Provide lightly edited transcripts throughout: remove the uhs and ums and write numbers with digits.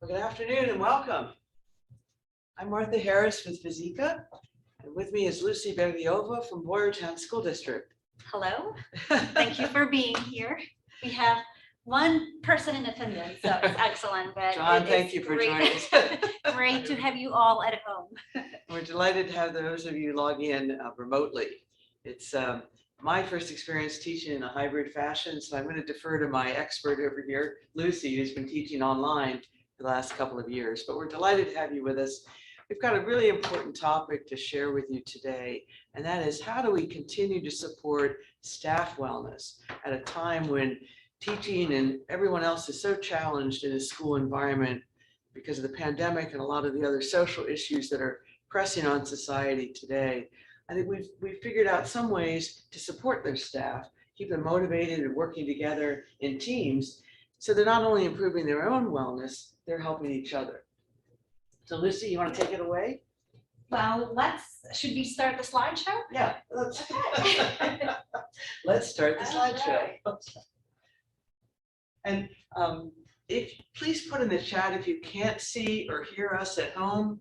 Well, good afternoon and welcome. I'm Martha Harris with Fizika, and with me is Lucy Bergliova from Boyertown School District. Hello, thank you for being here. We have one person in attendance, so it's excellent. But John, thank you for joining us. Great to have you all at home. We're delighted to have those of you log in remotely. It's my first experience teaching in a hybrid fashion, so I'm going to defer to my expert over here, Lucy, who's been teaching online the last couple of years, but we're delighted to have you with us. We've got a really important topic to share with you today, and that is how do we continue to support staff wellness at a time when teaching and everyone else is so challenged in a school environment because of the pandemic and a lot of the other social issues that are pressing on society today. I think we've figured out some ways to support their staff, keep them motivated and working together in teams, so they're not only improving their own wellness, they're helping each other. So Lucy, you want to take it away? Well, should we start the slideshow? Yeah, let's start the slideshow. And if please put in the chat if you can't see or hear us at home.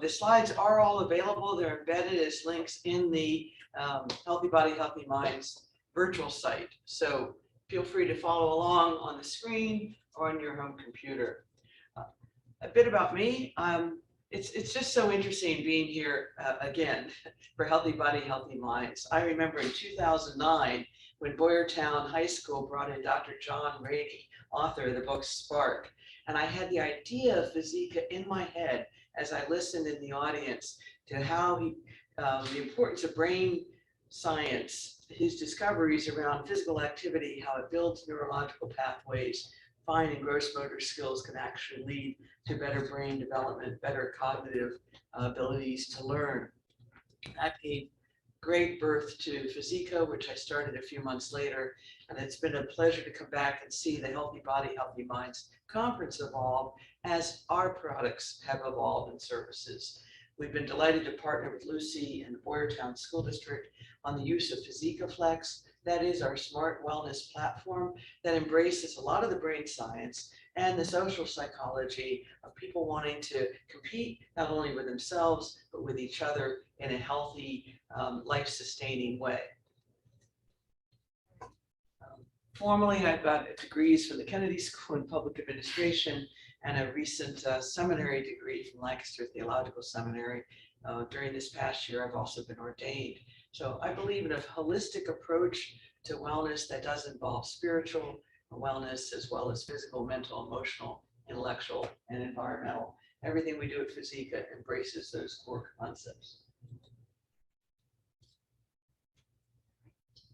The slides are all available. They're embedded as links in the Healthy Body, Healthy Minds virtual site. So feel free to follow along on the screen or on your home computer. A bit about me. It's just so interesting being here again for Healthy Body, Healthy Minds. I remember in 2009 when Boyertown High School brought in Dr. John Rady, author of the book Spark. And I had the idea of Fizika in my head as I listened in the audience to how the importance of brain science, his discoveries around physical activity, how it builds neurological pathways, fine and gross motor skills can actually lead to better brain development, better cognitive abilities to learn. That gave great birth to Fizika, which I started a few months later. And it's been a pleasure to come back and see the Healthy Body, Healthy Minds conference evolve as our products have evolved in services. We've been delighted to partner with Lucy and the Boyertown School District on the use of Fizika Flex. That is our smart wellness platform that embraces a lot of the brain science and the social psychology of people wanting to compete not only with themselves, but with each other in a healthy, life-sustaining way. Formally, I've got degrees from the Kennedy School in Public Administration and a recent seminary degree from Lancaster Theological Seminary. During this past year, I've also been ordained. So I believe in a holistic approach to wellness that does involve spiritual wellness as well as physical, mental, emotional, intellectual, and environmental. Everything we do at Fizika embraces those core concepts.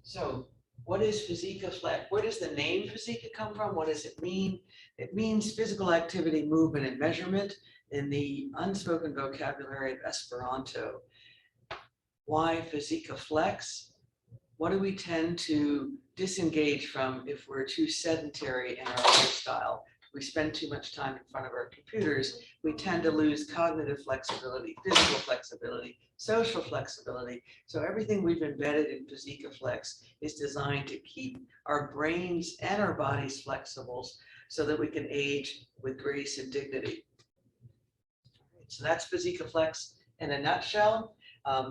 So what is Fizika Flex? Where does the name Fizika come from? What does it mean? It means physical activity, movement, and measurement in the unspoken vocabulary of Esperanto. Why Fizika Flex? What do we tend to disengage from if we're too sedentary in our lifestyle? We spend too much time in front of our computers. We tend to lose cognitive flexibility, physical flexibility, social flexibility. So everything we've embedded in Fizika Flex is designed to keep our brains and our bodies flexible so that we can age with grace and dignity. So that's Fizika Flex in a nutshell.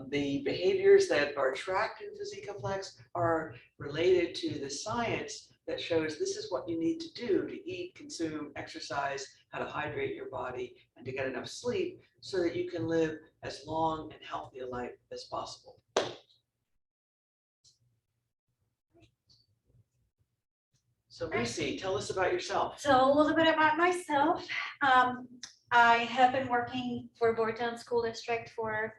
The behaviors that are tracked in Fizika Flex are related to the science that shows this is what you need to do to eat, consume, exercise, how to hydrate your body, and to get enough sleep so that you can live as long and healthy a life as possible. So Lucy, tell us about yourself. So a little bit about myself. I have been working for Boyertown School District for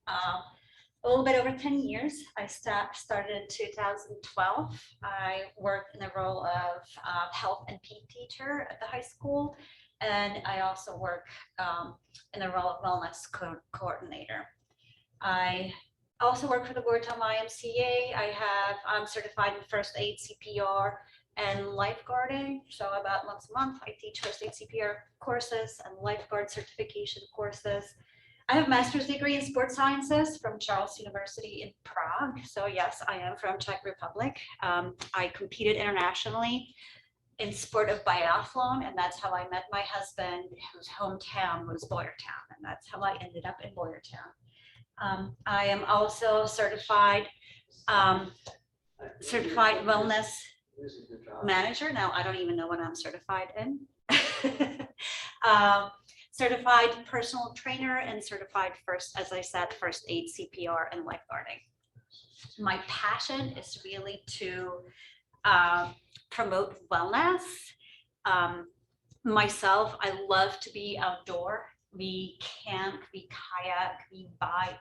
a little bit over 10 years. I started in 2012. I worked in the role of health and PE teacher at the high school, and I also work in the role of wellness coordinator. I also work for the Boyertown YMCA. I'm certified in first aid, CPR, and lifeguarding. So about once a month, I teach first aid CPR courses and lifeguard certification courses. I have a master's degree in sports sciences from Charles University in Prague. So yes, I am from Czech Republic. I competed internationally in sport of biathlon, and that's how I met my husband, whose hometown was Boyertown, and that's how I ended up in Boyertown. I am also certified wellness manager. Now I don't even know what I'm certified in. Certified personal trainer and certified first aid, CPR, and lifeguarding. My passion is really to promote wellness. Myself, I love to be outdoor. We camp, we kayak, we bike.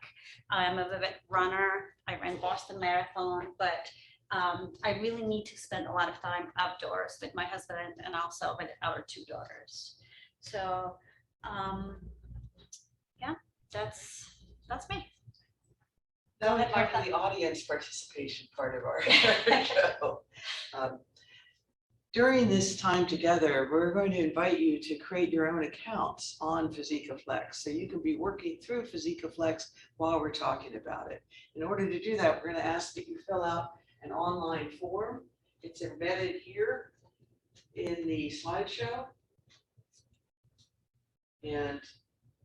I'm a vivid runner. I ran Boston Marathon, but I really need to spend a lot of time outdoors with my husband and also with our 2 daughters. So yeah, that's me. That was part of the audience participation part of our show. During this time together, we're going to invite you to create your own accounts on Physica Flex. So you can be working through Physica Flex while we're talking about it. In order to do that, we're going to ask that you fill out an online form. It's embedded here in the slideshow. And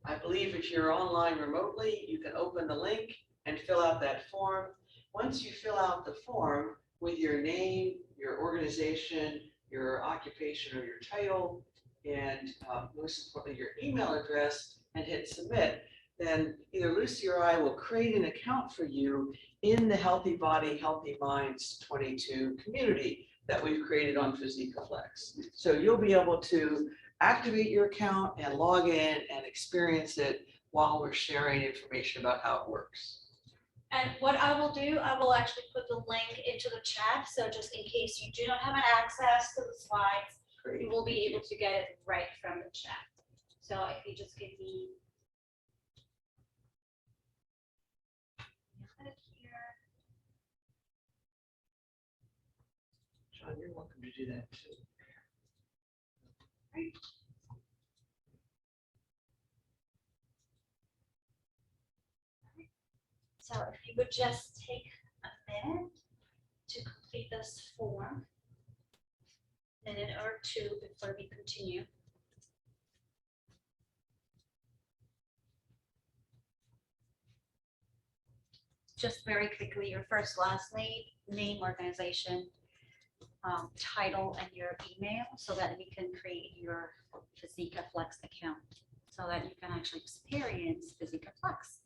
I believe if you're online remotely, you can open the link and fill out that form. Once you fill out the form with your name, your organization, your occupation or your title, and most importantly, your email address, and hit submit, then either Lucy or I will create an account for you in the Healthy Body, Healthy Minds 22 community that we've created on Physica Flex. So you'll be able to activate your account and log in and experience it while we're sharing information about how it works. And what I will do, I will actually put the link into the chat. So just in case you do not have an access to the slides, Great. you will be able to get it right from the chat. So if you just give me here. John, you're welcome to do that too. Right. So if you would just take a minute to complete this form, a minute or 2 before we continue. Just very quickly, your first, last name, organization, title, and your email, so that we can create your Physica Flex account, so that you can actually experience Physica Flex.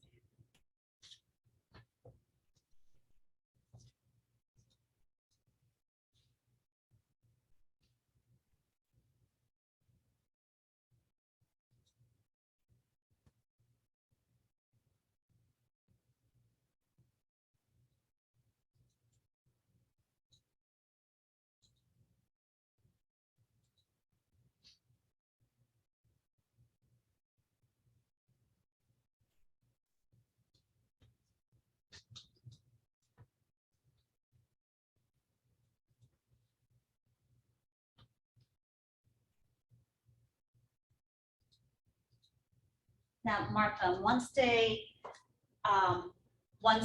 Now, Martha, once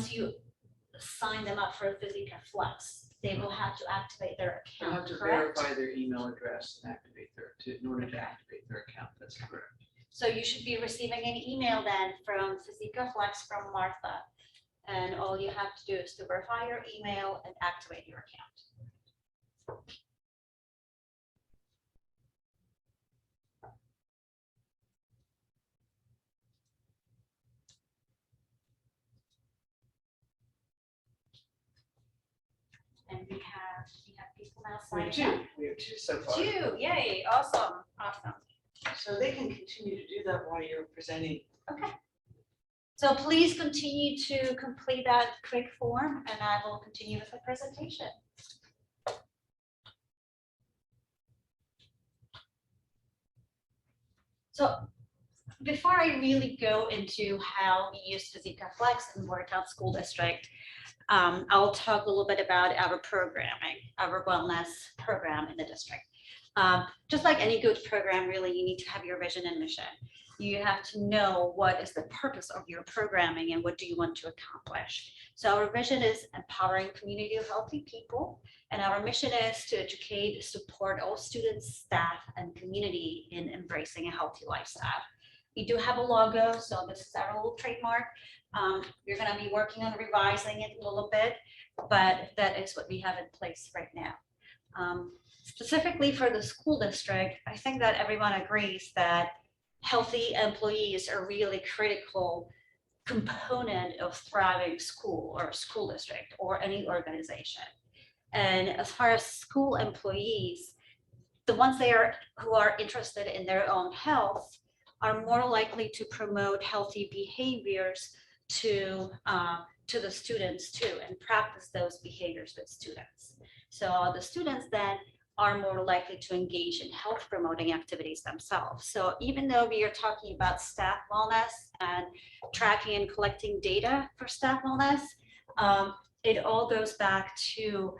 you sign them up for Physica Flex, they will have to activate their They account, have to correct? verify their email address and activate in order to activate their account. That's correct. So you should be receiving an email then from Physica Flex from Martha. And all you have to do is to verify your email and activate your account. And we have people now We signing have up. 2. We have 2 so far. 2, yay, awesome, awesome. So they can continue to do that while you're presenting. Okay. So please continue to complete that quick form, and I will continue with the presentation. So before I really go into how we use Physica Flex in Boyertown School District, I'll talk a little bit about our programming, our wellness program in the district. Just like any good program, really, you need to have your vision and mission. you have to know what is the purpose of your programming and what do you want to accomplish. So our vision is empowering a community of healthy people, and our mission is to educate, support all students, staff, and community in embracing a healthy lifestyle. We do have a logo, so this is our little trademark. We're going to be working on revising it a little bit, but that is what we have in place right now. Specifically for the school district, I think that everyone agrees that healthy employees are really critical component of thriving school or school district or any organization. And as far as school employees, the ones who are interested in their own health are more likely to promote healthy behaviors to the students too, and practice those behaviors with students. So the students then are more likely to engage in health promoting activities themselves. So even though we are talking about staff wellness and tracking and collecting data for staff wellness, it all goes back to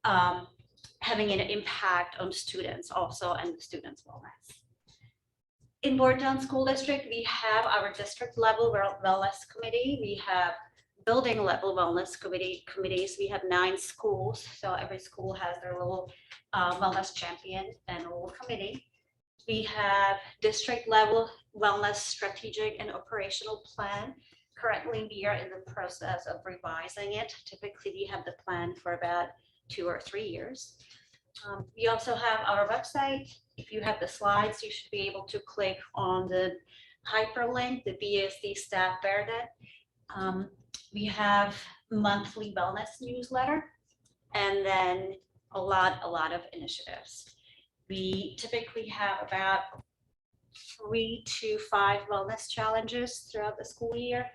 having an impact on students also and the students' wellness. In Boardtown School District, we have our district level wellness committee. We have building level wellness committees. We have 9 schools, so every school has their little wellness champion and a little committee. We have district level wellness strategic and operational plan. Currently, we are in the process of revising it. Typically, we have the plan for about 2 or 3 years. We also have our website. If you have the slides, you should be able to click on the hyperlink, the BSD staff Bernadette. We have monthly wellness newsletter, and then a lot of initiatives. We typically have about 3 to 5 wellness challenges throughout the school year.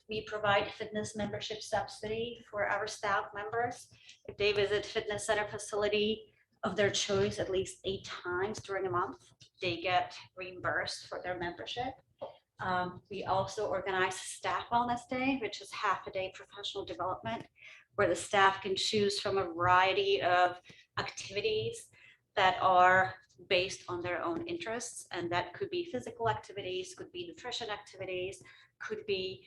We provide fitness membership subsidy for our staff members. If they visit fitness center facility of their choice at least 8 times during a month, they get reimbursed for their membership. We also organize Staff Wellness Day, which is half a day professional development, where the staff can choose from a variety of activities that are based on their own interests. And that could be physical activities, could be nutrition activities, could be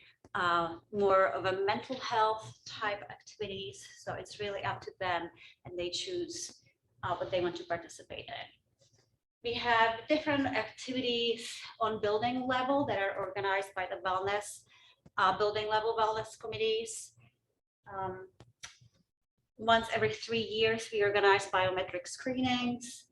more of a mental health type activities. So it's really up to them, and they choose what they want to participate in. We have different activities on building level that are organized by the wellness, building level wellness committees. Once every 3 years, we organize biometric screenings.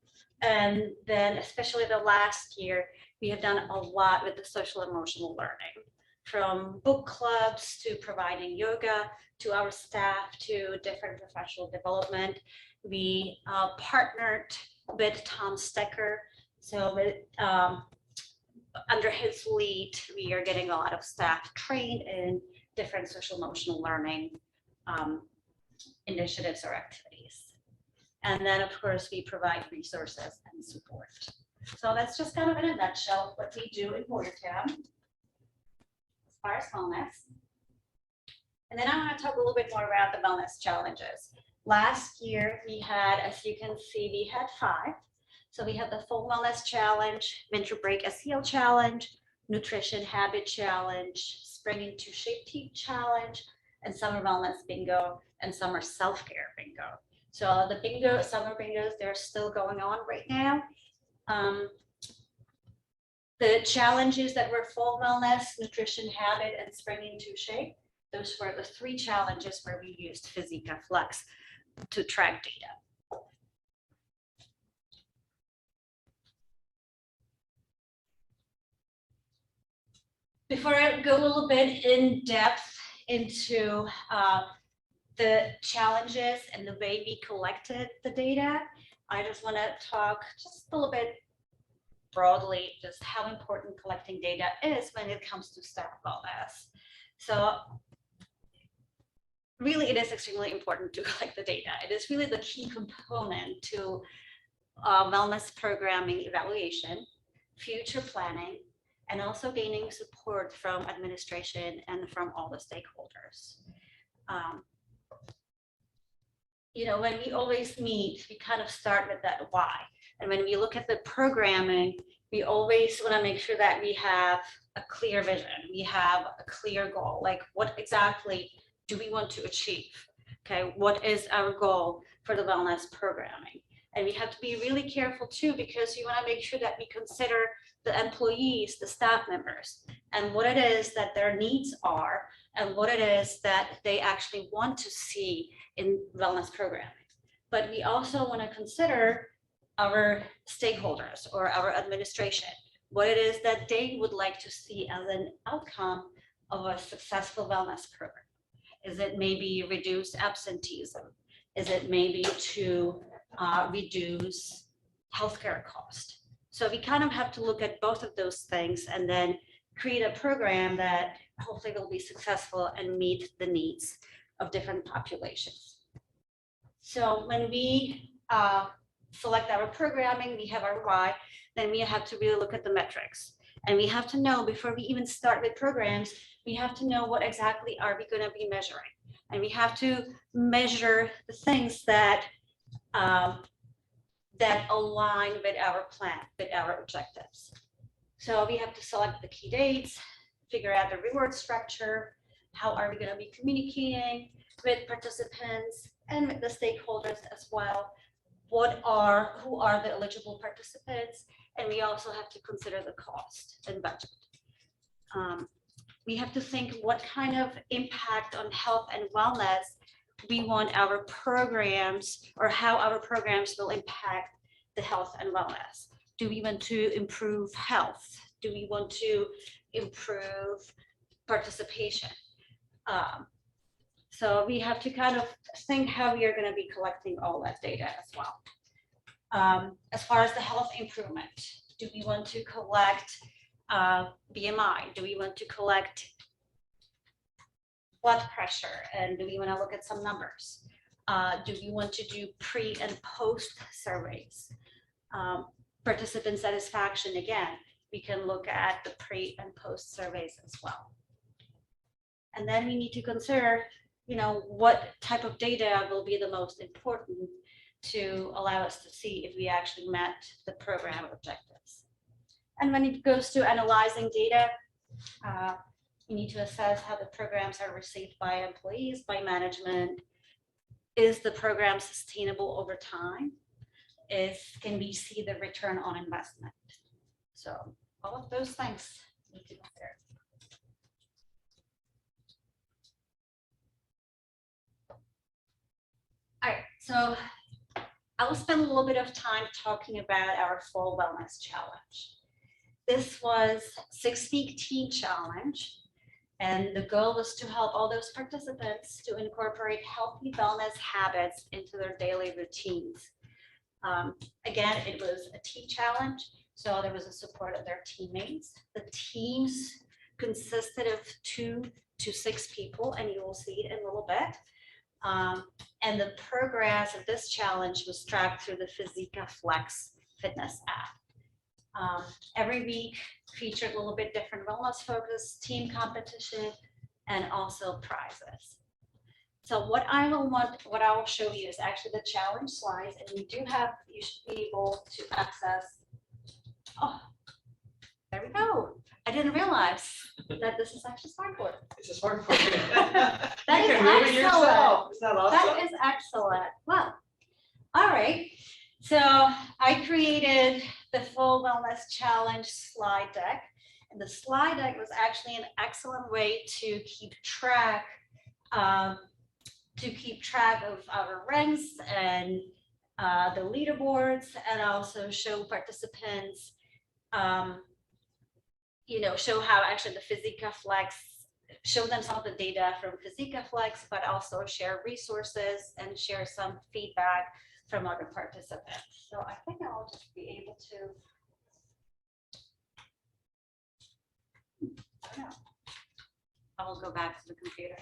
And then especially the last year, we have done a lot with the social emotional learning, from book clubs to providing yoga to our staff to different professional development. We partnered with Tom Stecker. So with, under his lead, we are getting a lot of staff trained in different social emotional learning initiatives or activities. And then of course we provide resources and support. So that's just kind of in a nutshell what we do in Boardtown as far as wellness. And then I want to talk a little bit more about the wellness challenges. Last year we had, as you can see, we had 5. So we had the Full Wellness Challenge, Winter Break SEL Challenge, Nutrition Habit Challenge, Spring into Shape Team Challenge, and Summer Wellness Bingo, and Summer Self-Care Bingo. So the bingo, summer bingos, they're still going on right now. The challenges that were Full Wellness, Nutrition Habit, and Spring into Shape, those were the 3 challenges where we used Physica Flex to track data. Before I go a little bit in depth into the challenges and the way we collected the data, I just want to talk just a little bit broadly just how important collecting data is when it comes to staff wellness. So really, it is extremely important to collect the data. It is really the key component to wellness programming evaluation, future planning, and also gaining support from administration and from all the stakeholders. When we always meet, we kind of start with that why. And when we look at the programming, We always want to make sure that we have a clear vision, we have a clear goal, like what exactly do we want to achieve? Okay, what is our goal for the wellness programming? And we have to be really careful too, because you want to make sure that we consider the employees, the staff members, and what it is that their needs are, and what it is that they actually want to see in wellness programming. But we also want to consider our stakeholders or our administration, what it is that they would like to see as an outcome of a successful wellness program. Is it maybe reduce absenteeism? Is it maybe to reduce healthcare cost? So we kind of have to look at both of those things and then create a program that hopefully will be successful and meet the needs of different populations. So when we select our programming, we have our why, then we have to really look at the metrics. And we have to know, before we even start with programs, we have to know what exactly are we going to be measuring. And we have to measure the things that that align with our plan, with our objectives. So we have to select the key dates, figure out the reward structure, how are we going to be communicating with participants and with the stakeholders as well. Who are the eligible participants? And we also have to consider the cost and budget. We have to think what kind of impact on health and wellness we want our programs, or how our programs will impact the health and wellness. Do we want to improve health? Do we want to improve participation? So we have to kind of think how we are going to be collecting all that data as well. As far as the health improvement, do we want to collect BMI? Do we want to collect blood pressure? And do we want to look at some numbers? Do we want to do pre and post surveys? Participant satisfaction, again, we can look at the pre and post surveys as well. And then we need to consider, what type of data will be the most important to allow us to see if we actually met the program objectives. And when it goes to analyzing data, we need to assess how the programs are received by employees, by management. Is the program sustainable over time? Can we see the return on investment? So all of those things need to be there. All right, so I will spend a little bit of time talking about our Fall Wellness Challenge. This was a 6-week team challenge, and the goal was to help all those participants to incorporate healthy wellness habits into their daily routines. Again, it was a team challenge, so there was a support of their teammates. The teams consisted of 2 to 6 people, and you will see it in a little bit. And the progress of this challenge was tracked through the Physica Flex fitness app. Every week featured a little bit different wellness focus, team competition, and also prizes. So what I will show you is actually the challenge slides, and you should be able to access. Oh, there we go. I didn't realize that this is actually smartboard. It's a smartboard. That You is can move it yourself. Isn't that awesome? That is excellent. Well, all right. So I created the Full Wellness Challenge slide deck. And the slide deck was actually an excellent way to keep track of our ranks and the leaderboards, and also show participants, show how actually the Physica Flex, show them some of the data from Physica Flex, but also share resources and share some feedback from other participants. So I think I'll just be able to, I don't know. I will go back to the computer.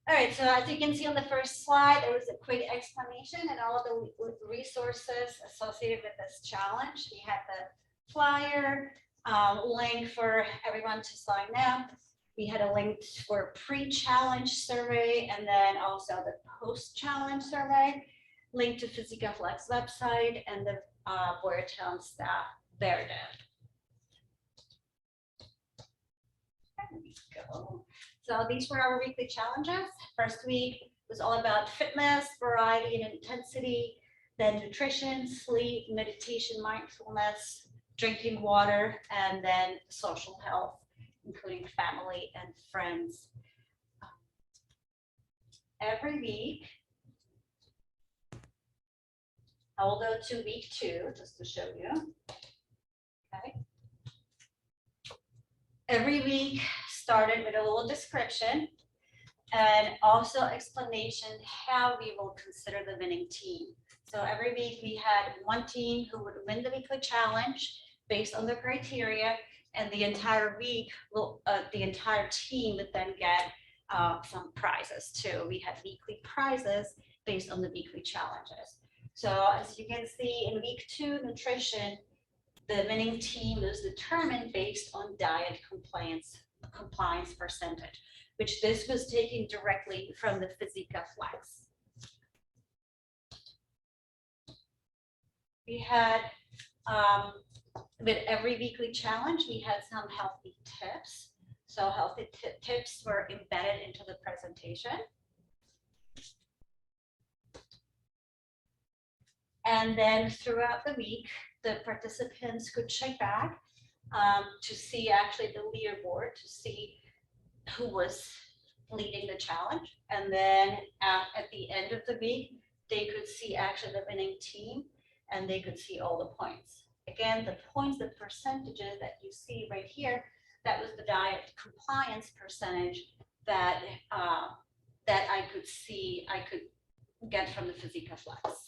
All right, so as you can see on the first slide, there was a quick explanation and all of the resources associated with this challenge. We had the flyer, link for everyone to sign up. We had a link for pre-challenge survey and then also the post-challenge survey, link to Physica Flex website and the Boyertown staff there did. There we go. So these were our weekly challenges. First week was all about fitness, variety and intensity, then nutrition, sleep, meditation, mindfulness, drinking water, and then social health, including family and friends. Every week, I will go to week 2 just to show you. Okay. Every week started with a little description and also explanation how we will consider the winning team. So every week we had one team who would win the weekly challenge based on the criteria, and the entire week will the entire team would then get some prizes too. We had weekly prizes based on the weekly challenges. So as you can see in week 2, nutrition, the winning team is determined based on diet compliance percentage, which this was taken directly from the Physica Flex. We had, with every weekly challenge, we had some healthy tips. So healthy tips were embedded into the presentation. And then throughout the week, the participants could check back to see actually the leaderboard, to see who was leading the challenge. And then at the end of the week, they could see actually the winning team and they could see all the points. Again, the points, the percentages that you see right here, that was the diet compliance percentage that that I could see, I could get from the Physica Flex.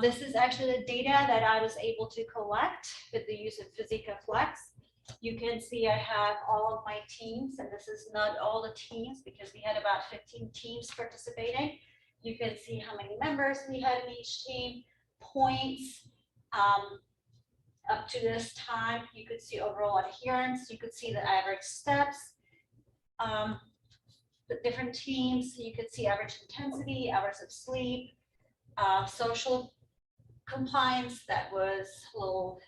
This is actually the data that I was able to collect with the use of Physica Flex. You can see I have all of my teams, and this is not all the teams because we had about 15 teams participating. You can see how many members we had in each team, points up to this time. You could see overall adherence. You could see the average steps, the different teams. You could see average intensity, hours of sleep, social compliance. That was a little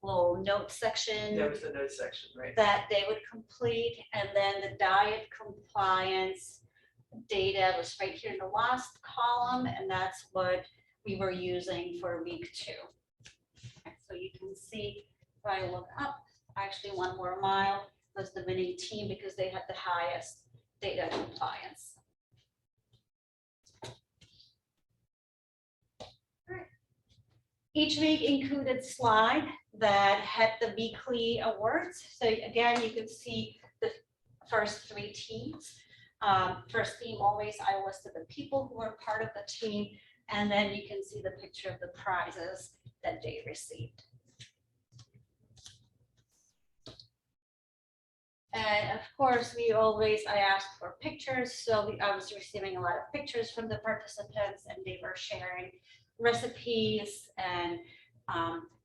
little note section. That was the note section, right? That they would complete, and then the diet compliance data was right here in the last column, and that's what we were using for week 2. Okay, so you can see if I look up, actually 1 More Mile was the winning team because they had the highest data compliance. Each week included slide that had the weekly awards. So again, you could see the first 3 teams. First team, always I listed the people who were part of the team, and then you can see the picture of the prizes that they received. And of course, I asked for pictures. So I was receiving a lot of pictures from the participants, and they were sharing recipes, and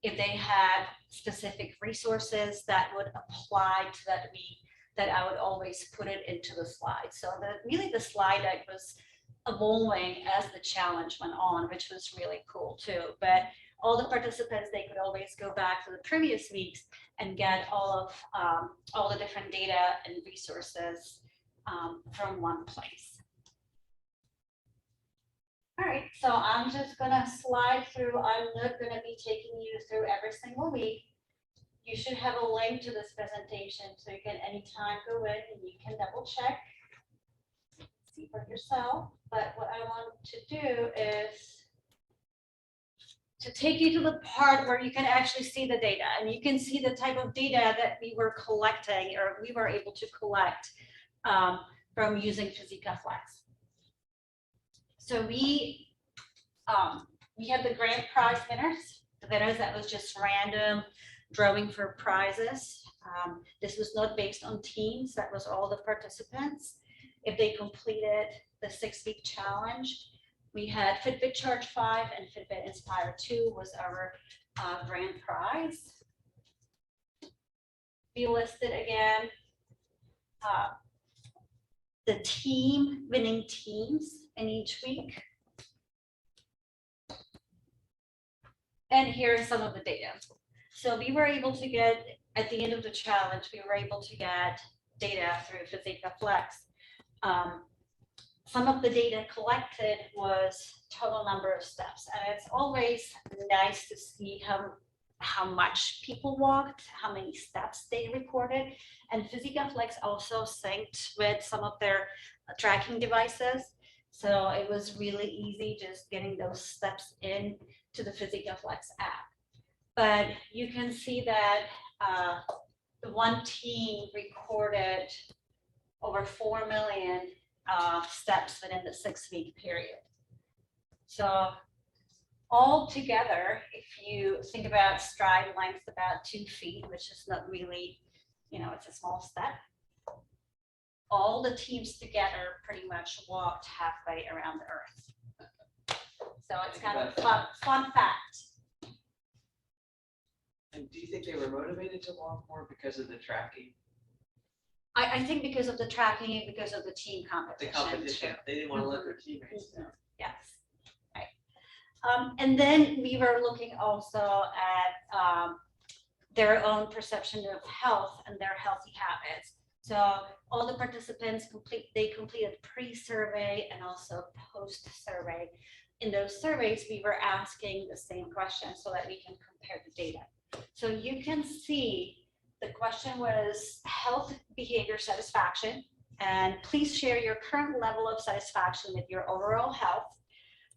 if they had specific resources that would apply to that week, that I would always put it into the slide. So really the slide deck was evolving as the challenge went on, which was really cool too. But all the participants, they could always go back to the previous weeks and get all the different data and resources from one place. All right, so I'm just gonna slide through. I'm not gonna be taking you through every single week. You should have a link to this presentation, so you can anytime go in and you can double check, see for yourself. But what I want to do is to take you to the part where you can actually see the data, and you can see the type of data that we were collecting, or we were able to collect from using Physica Flex. So we had the grand prize winners, the winners that was just random drawing for prizes. This was not based on teams, that was all the participants. If they completed the 6-week challenge, We had Fitbit Charge 5 and Fitbit Inspire 2 was our grand prize. We listed again the winning teams in each week. And here are some of the data. So we were able to get, at the end of the challenge, we were able to get data through Physica Flex. Some of the data collected was total number of steps. And it's always nice to see how much people walked, how many steps they recorded. And Physica Flex also synced with some of their tracking devices. So it was really easy just getting those steps in to the Physica Flex app. But you can see that the one team recorded over 4 million steps within the 6-week period. So all together, if you think about stride length, about 2 feet, which is not really, it's a small step. All the teams together pretty much walked halfway around the earth. So it's kind of a fun fact. And do you think they were motivated to walk more because of the tracking? I think because of the tracking and because of the team competition. The competition, too. they didn't want to let their teammates down. Yes, right. And then we were looking also at their own perception of health and their healthy habits. So all the participants completed pre-survey and also post-survey. In those surveys, we were asking the same question so that we can compare the data. So you can see the question was health behavior satisfaction, and please share your current level of satisfaction with your overall health.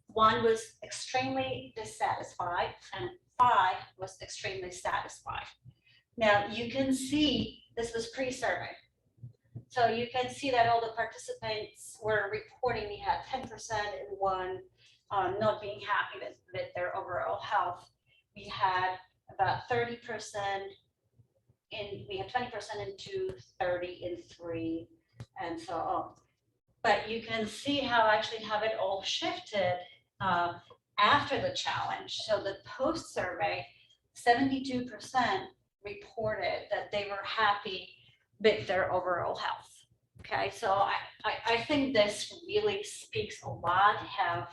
1 was extremely dissatisfied and 5 was extremely satisfied. Now you can see this was pre-survey. So you can see that all the participants were reporting we had 10% in one not being happy with their overall health. We had about 30% we had 20% in 2, 30 in 3, and so on. But you can see how it all shifted after the challenge. So the post-survey, 72% reported that they were happy with their overall health. Okay, so I think this really speaks a lot how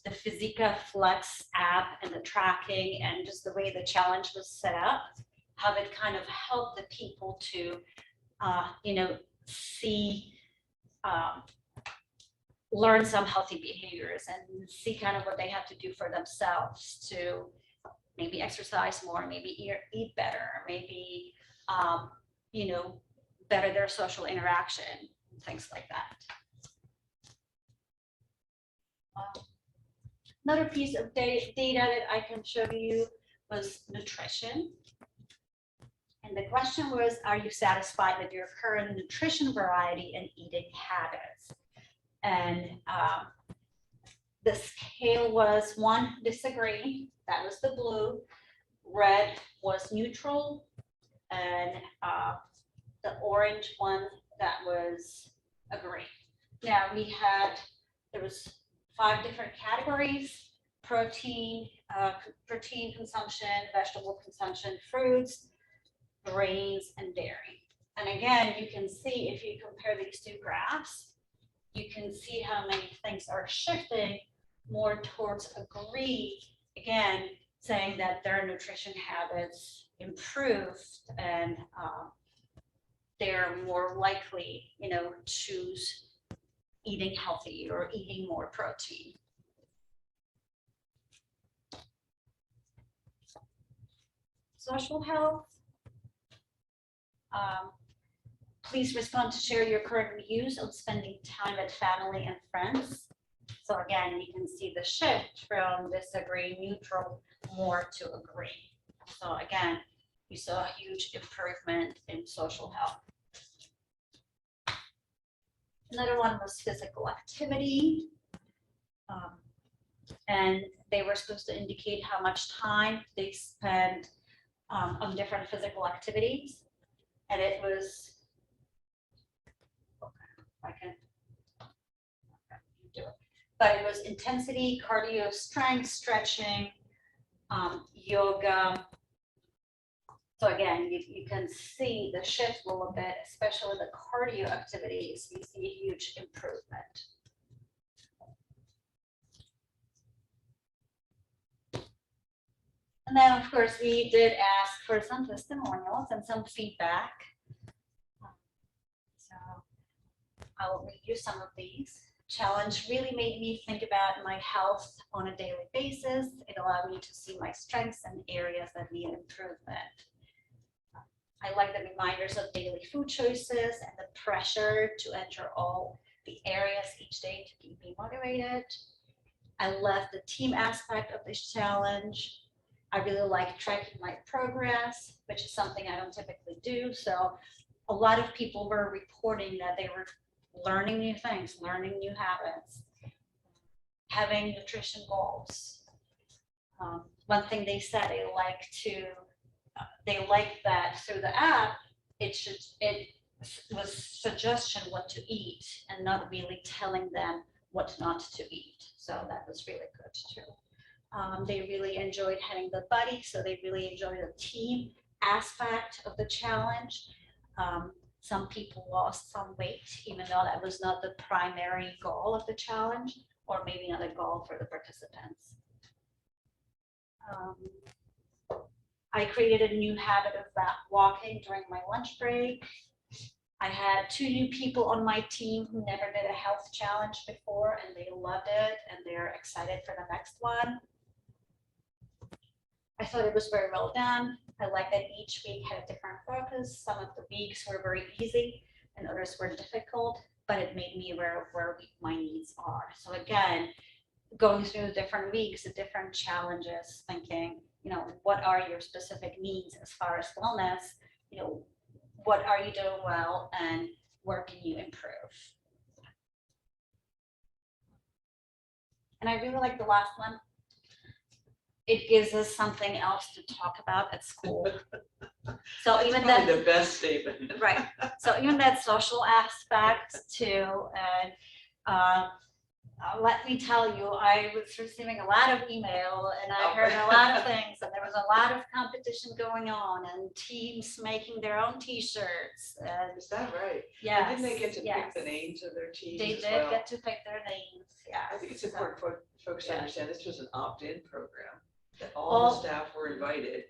the Physica Flex app and the tracking and just the way the challenge was set up, how it kind of helped the people to, see, learn some healthy behaviors and see kind of what they have to do for themselves to maybe exercise more, maybe eat better, maybe, better their social interaction, things like that. Another piece of data that I can show you was nutrition. And the question was, are you satisfied with your current nutrition variety and eating habits? And the scale was 1, disagree, that was the blue, red was neutral, and the orange one, that was agree. Now there was 5 different categories: protein consumption, vegetable consumption, fruits, grains, and dairy. And again, you can see if you compare these 2 graphs, you can see how many things are shifting more towards agree, again, saying that their nutrition habits improved and they're more likely, choose eating healthy or eating more protein. Social health. Please respond to share your current views on spending time with family and friends. So again, you can see the shift from disagree, neutral, more to agree. So again, you saw a huge improvement in social health. Another one was physical activity. And they were supposed to indicate how much time they spent on different physical activities. And it was, okay, I can do it. but it was intensity, cardio, strength, stretching, yoga. So again, you can see the shift a little bit, especially the cardio activities, we see a huge improvement. And then, of course, we did ask for some testimonials and some feedback. So I will read you some of these. Challenge really made me think about my health on a daily basis. It allowed me to see my strengths and areas that need improvement. I like the reminders of daily food choices and the pressure to enter all the areas each day to keep me motivated. I love the team aspect of this challenge. I really like tracking my progress, which is something I don't typically do. So a lot of people were reporting that they were learning new things, learning new habits, having nutrition goals. One thing they said they like that through the app, it was suggestion what to eat and not really telling them what not to eat. So that was really good too. They really enjoyed having the buddy, so they really enjoyed the team aspect of the challenge. Some people lost some weight, even though that was not the primary goal of the challenge, or maybe not a goal for the participants. I created a new habit of walking during my lunch break. I had 2 new people on my team who never did a health challenge before, and they loved it, and they're excited for the next one. I thought it was very well done. I like that each week had a different focus. Some of the weeks were very easy and others were difficult, but it made me aware of where my needs are. So again, going through the different weeks, the different challenges, thinking, what are your specific needs as far as wellness? What are you doing well and where can you improve? And I really like the last one. It gives us something else to talk about at school. So even that, the best statement. right. So even that social aspect too, and let me tell you, I was receiving a lot of email and I heard a lot of things, and there was a lot of competition going on and teams making their own t-shirts. And is that right? Yeah. Didn't they get to pick the names of their teams? They did get to pick their names. Yeah. I think it's important for folks to understand this was an opt-in program, that all the staff were invited,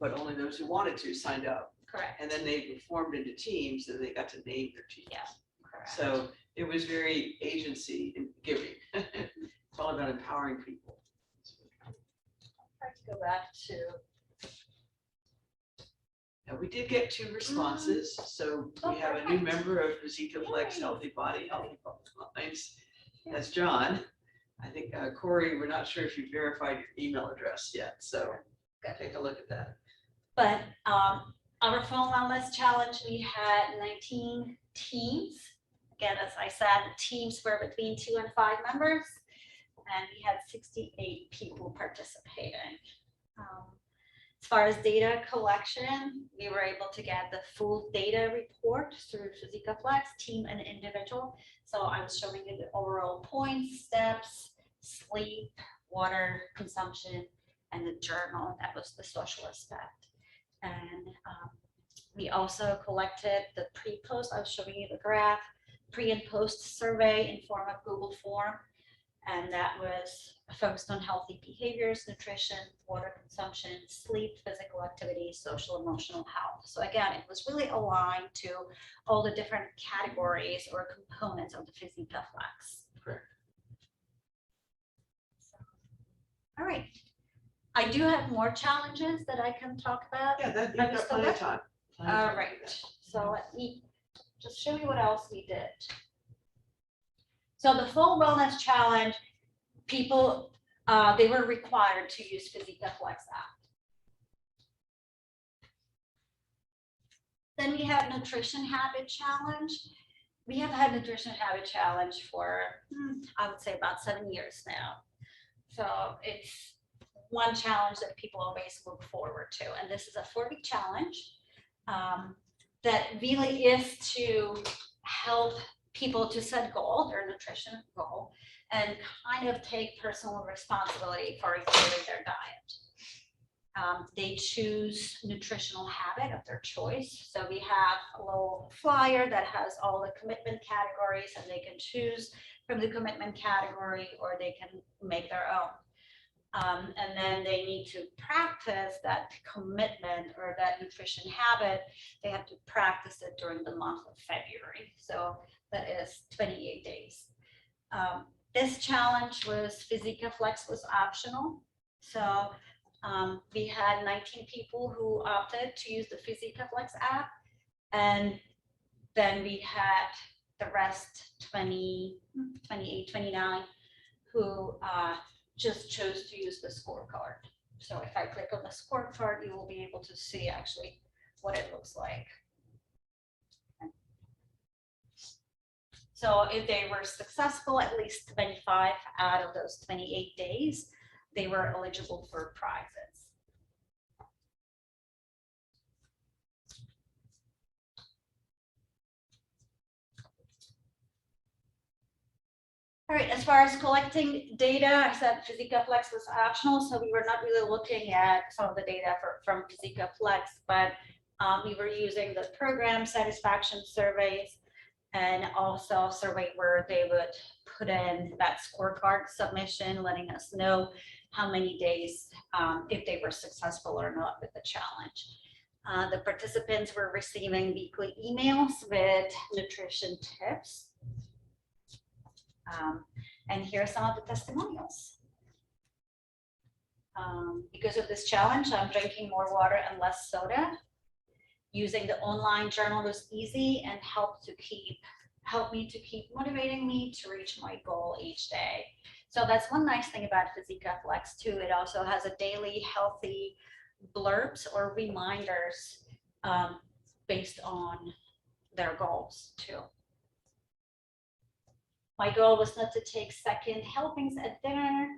but only those who wanted to signed up. Correct. And then they formed into teams and they got to name their teams. Yeah. Correct. So it was very agency and giving. It's all about empowering people. I'll try to go back to. Now, we did get 2 responses. So we have a new member of Fizika Flex Healthy Body, Healthy Minds. That's John. I think Corey, we're not sure if you verified your email address yet. So take a look at that. But our phone wellness challenge, we had 19 teams. Again, as I said, the teams were between 2 and 5 members, and we had 68 people participating. As far as data collection, we were able to get the full data report through Fizika Flex, team and individual. So I was showing you the overall points, steps, sleep, water consumption, and the journal. That was the social aspect. And we also collected the pre-post. I was showing you the graph, pre and post survey in form of Google form. And that was focused on healthy behaviors, nutrition, water consumption, sleep, physical activity, social, emotional health. So again, it was really aligned to all the different categories or components of the Fizika Flex. Correct. So, all right. I do have more challenges that I can talk about. Yeah, you've got plenty of time. All right. So let me just show you what else we did. So the full wellness challenge, people, they were required to use Fizika Flex app. Then we have nutrition habit challenge. We have had nutrition habit challenge for, I would say about 7 years now. So it's one challenge that people always look forward to. And this is a 4-week challenge that really is to help people to set goal, their nutrition goal, and kind of take personal responsibility for improving their diet. They choose nutritional habit of their choice. So we have a little flyer that has all the commitment categories, and they can choose from the commitment category, or they can make their own. And then they need to practice that commitment or that nutrition habit. They have to practice it during the month of February. So that is 28 days. This challenge was Physica Flex was optional. So we had 19 people who opted to use the Physica Flex app. And then we had the rest, 28, 29, who just chose to use the scorecard. So if I click on the scorecard, you will be able to see actually what it looks like. So if they were successful at least 25 out of those 28 days, they were eligible for prizes. All right, as far as collecting data, I said Physica Flex was optional, so we were not really looking at some of the data from Physica Flex, but we were using the program satisfaction surveys and also a survey where they would put in that scorecard submission, letting us know how many days, if they were successful or not with the challenge. The participants were receiving weekly emails with nutrition tips. And here are some of the testimonials. Because of this challenge, I'm drinking more water and less soda. Using the online journal was easy and helped me to keep motivating me to reach my goal each day. So that's one nice thing about Physica Flex too. It also has a daily healthy blurbs or reminders based on their goals too. My goal was not to take second helpings at dinner.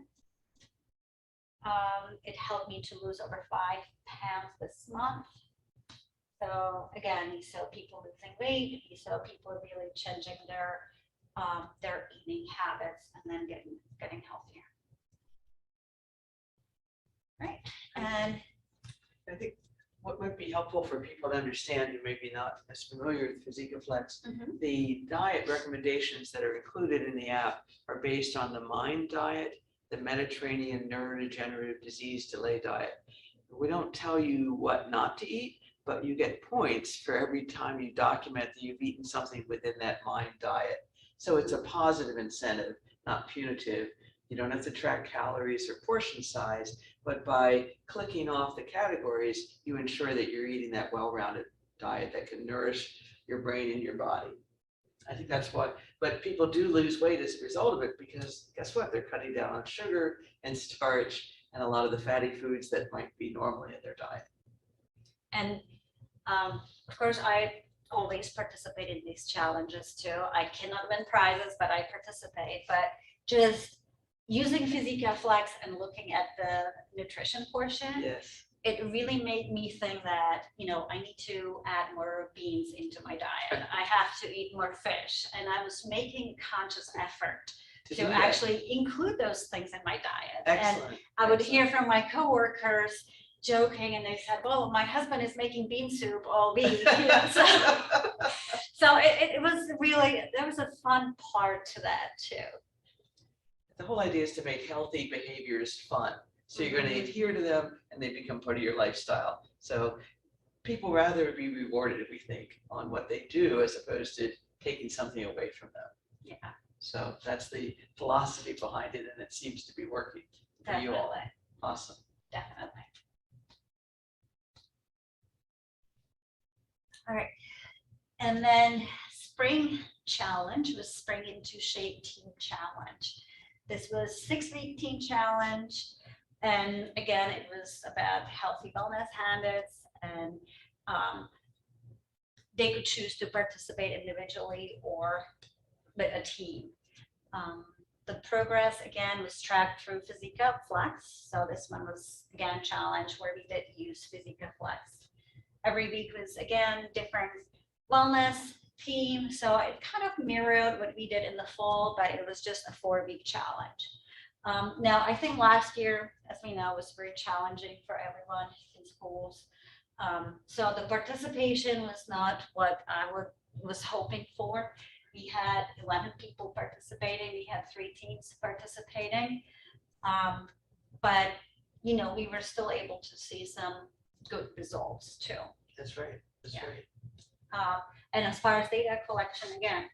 It helped me to lose over 5 pounds this month. So again, you saw people losing weight, you saw people really changing their eating habits and then getting healthier. Right, and I think what might be helpful for people to understand who may be not as familiar with Physica Flex, the diet recommendations that are included in the app are based on the MIND diet, the Mediterranean Neurodegenerative Disease Delay diet. We don't tell you what not to eat, but you get points for every time you document that you've eaten something within that MIND diet. So it's a positive incentive, not punitive. You don't have to track calories or portion size, but by clicking off the categories, you ensure that you're eating that well-rounded diet that can nourish your brain and your body. I think that's what, but people do lose weight as a result of it because guess what? They're cutting down on sugar and starch and a lot of the fatty foods that might be normally in their diet. And of course, I always participate in these challenges too. I cannot win prizes, but I participate. But just using Physica Flex and looking at the nutrition portion, yes, it really made me think that, you know, I need to add more beans into my diet. I have to eat more fish. And I was making conscious effort to actually include those things in my diet. Excellent. And I would hear from my coworkers joking, and they said, well, my husband is making bean soup all week. You know, so it was really, there was a fun part to that too. The whole idea is to make healthy behaviors fun. So you're going to adhere to them and they become part of your lifestyle. So people rather be rewarded, we think, on what they do as opposed to taking something away from them. Yeah. So that's the philosophy behind it, and it seems to be working for you all. Awesome. Definitely. All right. And then spring challenge was Spring into Shape Team Challenge. This was 6-week team challenge. And again, it was about healthy wellness habits, and they could choose to participate individually or with a team. The progress again was tracked through Physica Flex. So this one was again a challenge where we did use Physica Flex. Every week was again different wellness, theme. So it kind of mirrored what we did in the fall, but it was just a 4-week challenge. Now, I think last year, as we know, was very challenging for everyone in schools. So the participation was not what I was hoping for. We had 11 people participating. We had 3 teams participating. But, you know, we were still able to see some good results too. That's right. That's Yeah. right. And as far as data collection, again,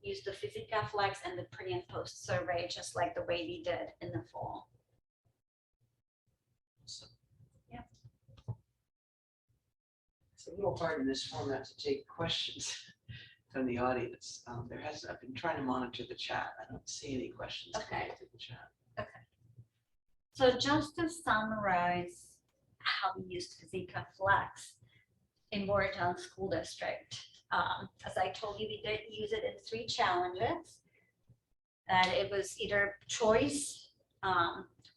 use the Physica Flex and the pre and post survey, just like the way we did in the fall. So, Yeah. it's a little hard in this format to take questions from the audience. I've been trying to monitor the chat. I don't see any questions coming Okay. through the chat. So just to summarize how we used Physica Flex in Boyertown School District. As I told you, we did use it in 3 challenges. And it was either choice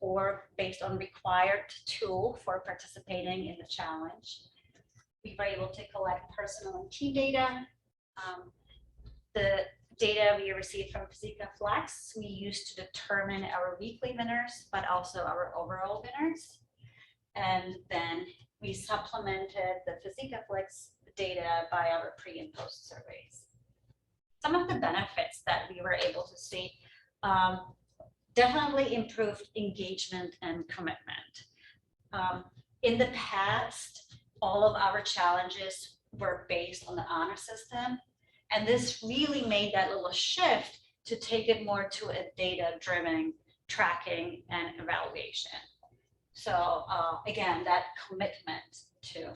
or based on required tool for participating in the challenge. We were able to collect personal and team data. The data we received from Physica Flex, we used to determine our weekly winners, but also our overall winners. And then we supplemented the Physica Flex data by our pre and post surveys. Some of the benefits that we were able to see definitely improved engagement and commitment. In the past, all of our challenges were based on the honor system. And this really made that little shift to take it more to a data-driven tracking and evaluation. So again, that commitment to.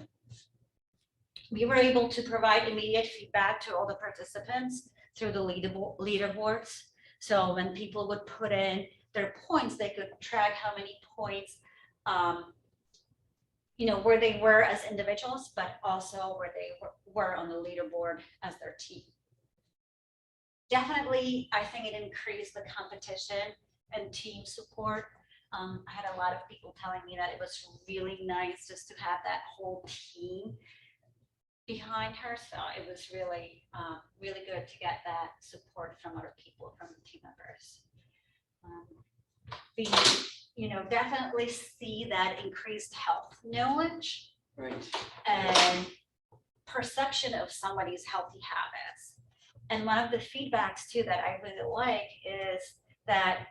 We were able to provide immediate feedback to all the participants through the leaderboards. So when people would put in their points, they could track how many points, you know, where they were as individuals, but also where they were on the leaderboard as their team. Definitely, I think it increased the competition and team support. I had a lot of people telling me that it was really nice just to have that whole team behind her. So it was really, really good to get that support from other people, from the team members. We, you know, definitely see that increased health knowledge Right. and perception of somebody's healthy habits. And one of the feedbacks too that I really like is that,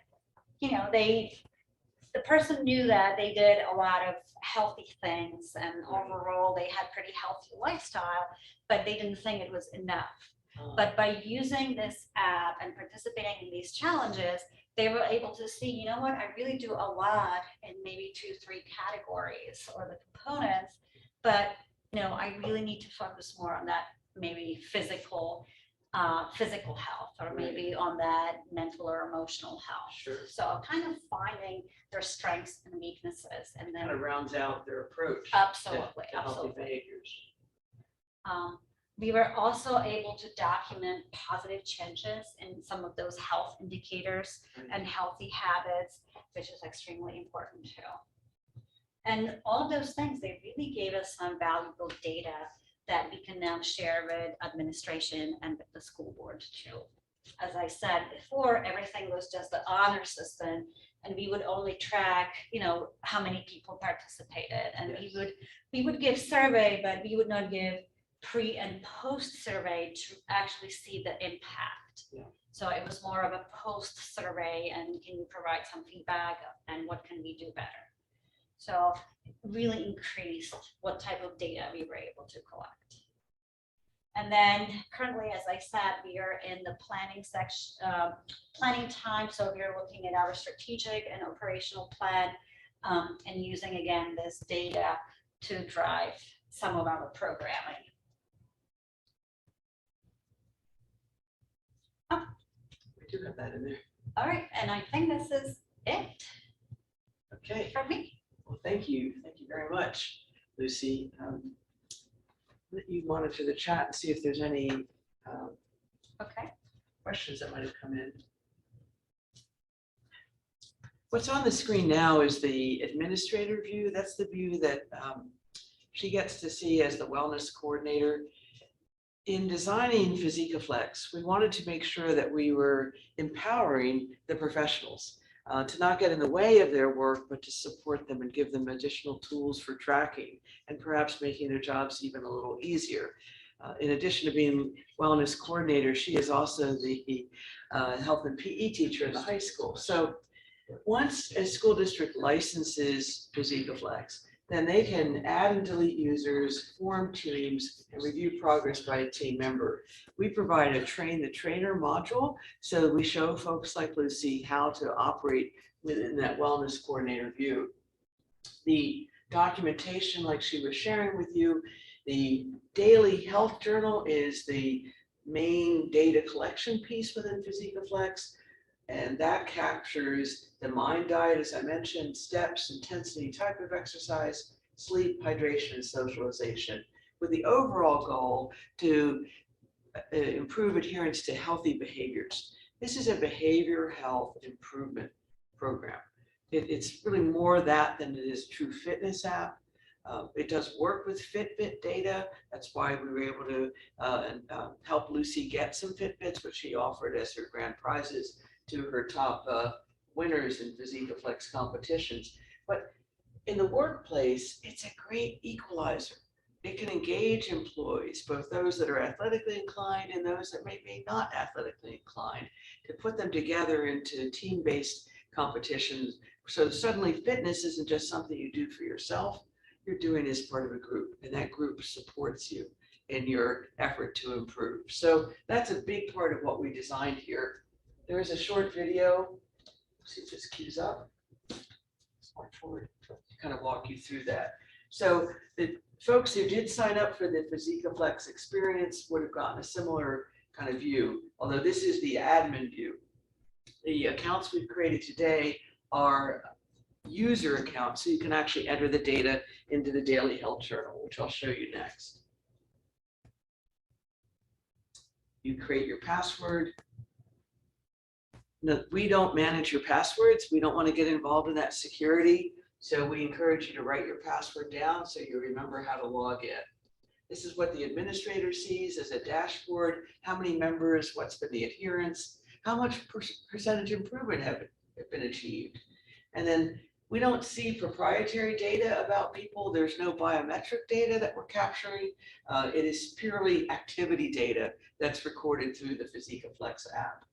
you know, the person knew that they did a lot of healthy things and overall they had pretty healthy lifestyle, but they didn't think it was enough. But by using this app and participating in these challenges, they were able to see, you know what, I really do a lot in maybe 2-3 categories or the components, but you know, I really need to focus more on that maybe physical health, or maybe on that mental or emotional health. Sure. So kind of finding their strengths and weaknesses, and then Kind of rounds out their approach. absolutely, to healthy absolutely. behaviors. We were also able to document positive changes in some of those health indicators and healthy habits, which is extremely important too. And all of those things, they really gave us some valuable data that we can now share with administration and with the school board too. As I said before, everything was just the honor system, and we would only track, you know, how many people participated, and we would give survey, but we would not give pre and post survey to actually see the impact. Yeah. So it was more of a post survey, and can you provide some feedback and what can we do better? So it really increased what type of data we were able to collect. And then currently, as I said, we are in the planning section, planning time. So we are looking at our strategic and operational plan and using again this data to drive some of our programming. We do have that in there. All right, and I think this is it Okay. from me. Well, thank you. Thank you very much, Lucy. Let you monitor the chat and see if there's any Okay. questions that might have come in. What's on the screen now is the administrator view. That's the view that she gets to see as the wellness coordinator. in designing PhysicaFlex, we wanted to make sure that we were empowering the professionals to not get in the way of their work, but to support them and give them additional tools for tracking and perhaps making their jobs even a little easier. In addition to being wellness coordinator, she is also the health and PE teacher in the high school. So once a school district licenses PhysicaFlex, then they can add and delete users, form teams, and review progress by a team member. We provide a train the trainer module, so we show folks like Lucy how to operate within that wellness coordinator view. The documentation, like she was sharing with you, the daily health journal is the main data collection piece within PhysicaFlex. And that captures the mind diet, as I mentioned, steps, intensity, type of exercise, sleep, hydration, and socialization, with the overall goal to improve adherence to healthy behaviors. This is a behavior health improvement program. It's really more that than it is a true fitness app. It does work with Fitbit data. That's why we were able to help Lucy get some Fitbits, which she offered as her grand prizes to her top winners in PhysicaFlex competitions. But in the workplace, it's a great equalizer. It can engage employees, both those that are athletically inclined and those that may be not athletically inclined, to put them together into team-based competitions. So suddenly fitness isn't just something you do for yourself, you're doing as part of a group, and that group supports you in your effort to improve. So that's a big part of what we designed here. There is a short video. Let's see if this cues up. March forward to kind of walk you through that. So the folks who did sign up for the PhysicaFlex experience would have gotten a similar kind of view, although this is the admin view. The accounts we've created today are user accounts, so you can actually enter the data into the daily health journal, which I'll show you next. You create your password. No, we don't manage your passwords. We don't want to get involved in that security. So we encourage you to write your password down so you remember how to log in. This is what the administrator sees as a dashboard. How many members, what's been the adherence, how much percentage improvement have been achieved. And then we don't see proprietary data about people. There's no biometric data that we're capturing. It is purely activity data that's recorded through the PhysicaFlex app.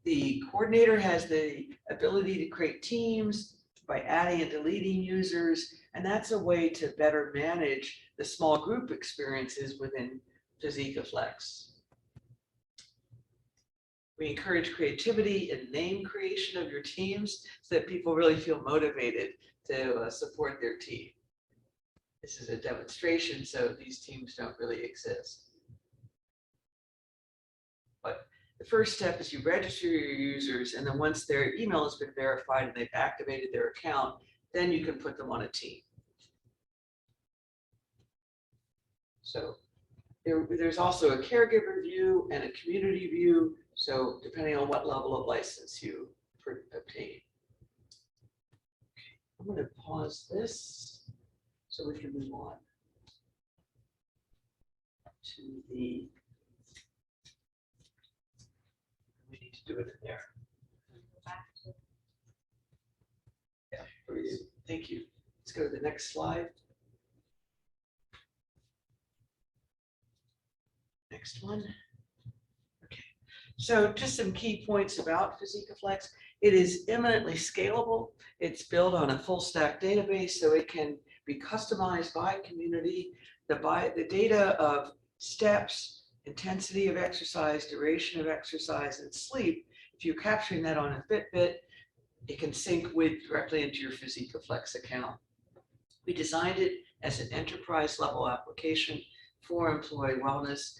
The coordinator has the ability to create teams by adding and deleting users, and that's a way to better manage the small group experiences within PhysicaFlex. We encourage creativity and name creation of your teams so that people really feel motivated to support their team. This is a demonstration, so these teams don't really exist. But the first step is you register your users, and then once their email has been verified and they've activated their account, then you can put them on a team. So there's also a caregiver view and a community view. So depending on what level of license you obtain. I'm going to pause this so we can move on to the, we need to do it in there. Yeah, thank you. Let's go to the next slide. Next one. Okay, so just some key points about PhysicaFlex. It is eminently scalable. It's built on a full stack database, so it can be customized by community. The data of steps, intensity of exercise, duration of exercise, and sleep, if you're capturing that on a Fitbit, it can sync directly into your PhysicaFlex account. We designed it as an enterprise level application for employee wellness.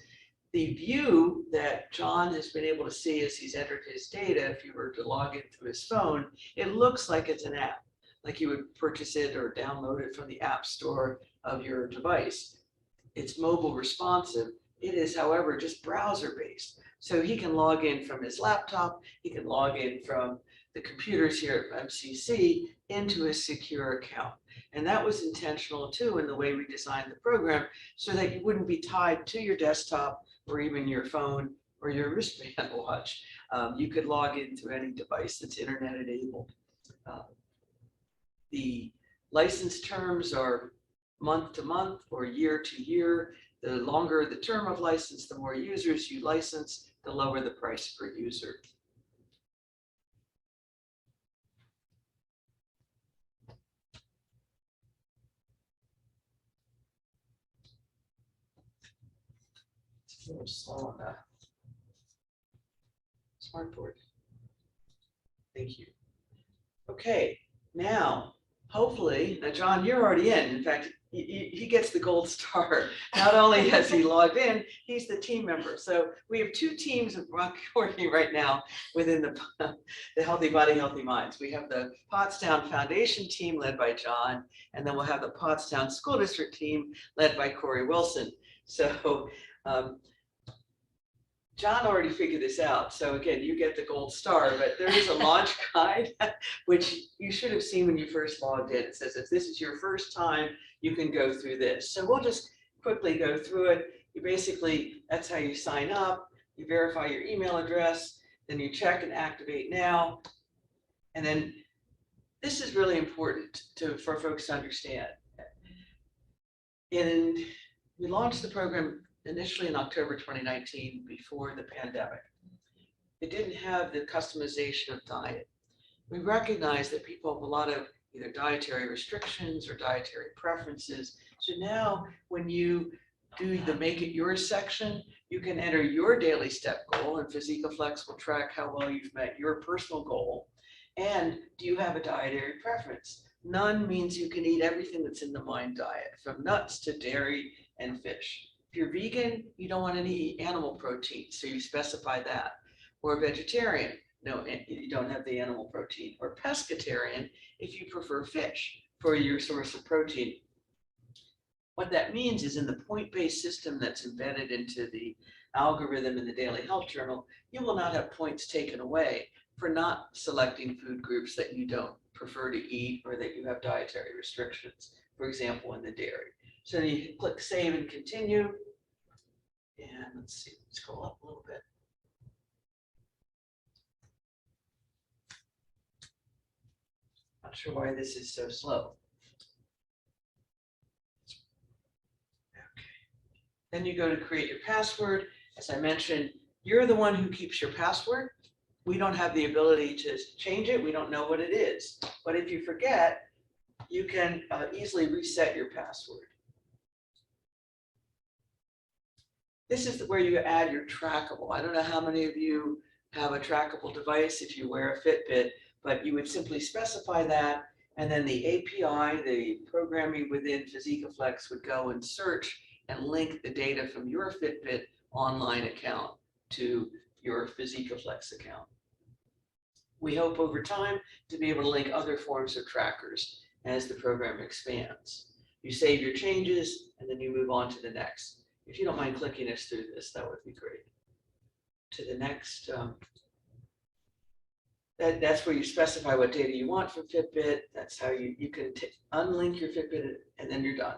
The view that John has been able to see as he's entered his data, if you were to log in through his phone, it looks like it's an app, like you would purchase it or download it from the app store of your device. It's mobile responsive. It is, however, just browser-based. So he can log in from his laptop, he can log in from the computers here at MCC into a secure account. And that was intentional too in the way we designed the program so that you wouldn't be tied to your desktop or even your phone or your wristband watch. You could log in through any device that's internet enabled. The license terms are month to month or year to year. The longer the term of license, the more users you license, the lower the price per user. It's a little slow on that smartboard. Thank you. Okay, now, hopefully, now John, you're already in. In fact, he gets the gold star. Not only has he logged in, he's the team member. So we have two teams working right now within the Healthy Body, Healthy Minds. We have the Pottstown Foundation team led by John, and then we'll have the Pottstown School District team led by Corey Wilson. So John already figured this out. So again, you get the gold star, but there is a launch guide, which you should have seen when you first logged in. It says if this is your first time, you can go through this. So we'll just quickly go through it. You basically, that's how you sign up. You verify your email address, then you check and activate now. And then this is really important for folks to understand. And we launched the program initially in October 2019, before the pandemic. It didn't have the customization of diet. We recognize that people have a lot of either dietary restrictions or dietary preferences. So now when you do the Make It Yours section, you can enter your daily step goal, and PhysicaFlex will track how well you've met your personal goal. And do you have a dietary preference? None means you can eat everything that's in the Mind diet, from nuts to dairy and fish. If you're vegan, you don't want any animal protein, so you specify that. Or vegetarian, no, you don't have the animal protein. Or pescatarian, if you prefer fish for your source of protein. What that means is in the point-based system that's embedded into the algorithm in the Daily Health Journal, you will not have points taken away for not selecting food groups that you don't prefer to eat or that you have dietary restrictions, for example, in the dairy. So you can click Save and Continue. And let's see, scroll up a little bit. Not sure why this is so slow. Okay. Then you go to create your password. As I mentioned, you're the one who keeps your password. We don't have the ability to change it. We don't know what it is. But if you forget, you can easily reset your password. This is where you add your trackable. I don't know how many of you have a trackable device if you wear a Fitbit, but you would simply specify that, and then the API, the programming within PhysicaFlex, would go and search and link the data from your Fitbit online account to your PhysicaFlex account. We hope over time to be able to link other forms of trackers as the program expands. You save your changes, and then you move on to the next. If you don't mind clicking us through this, that would be great. To the next, that's where you specify what data you want from Fitbit. That's how you can unlink your Fitbit, and then you're done.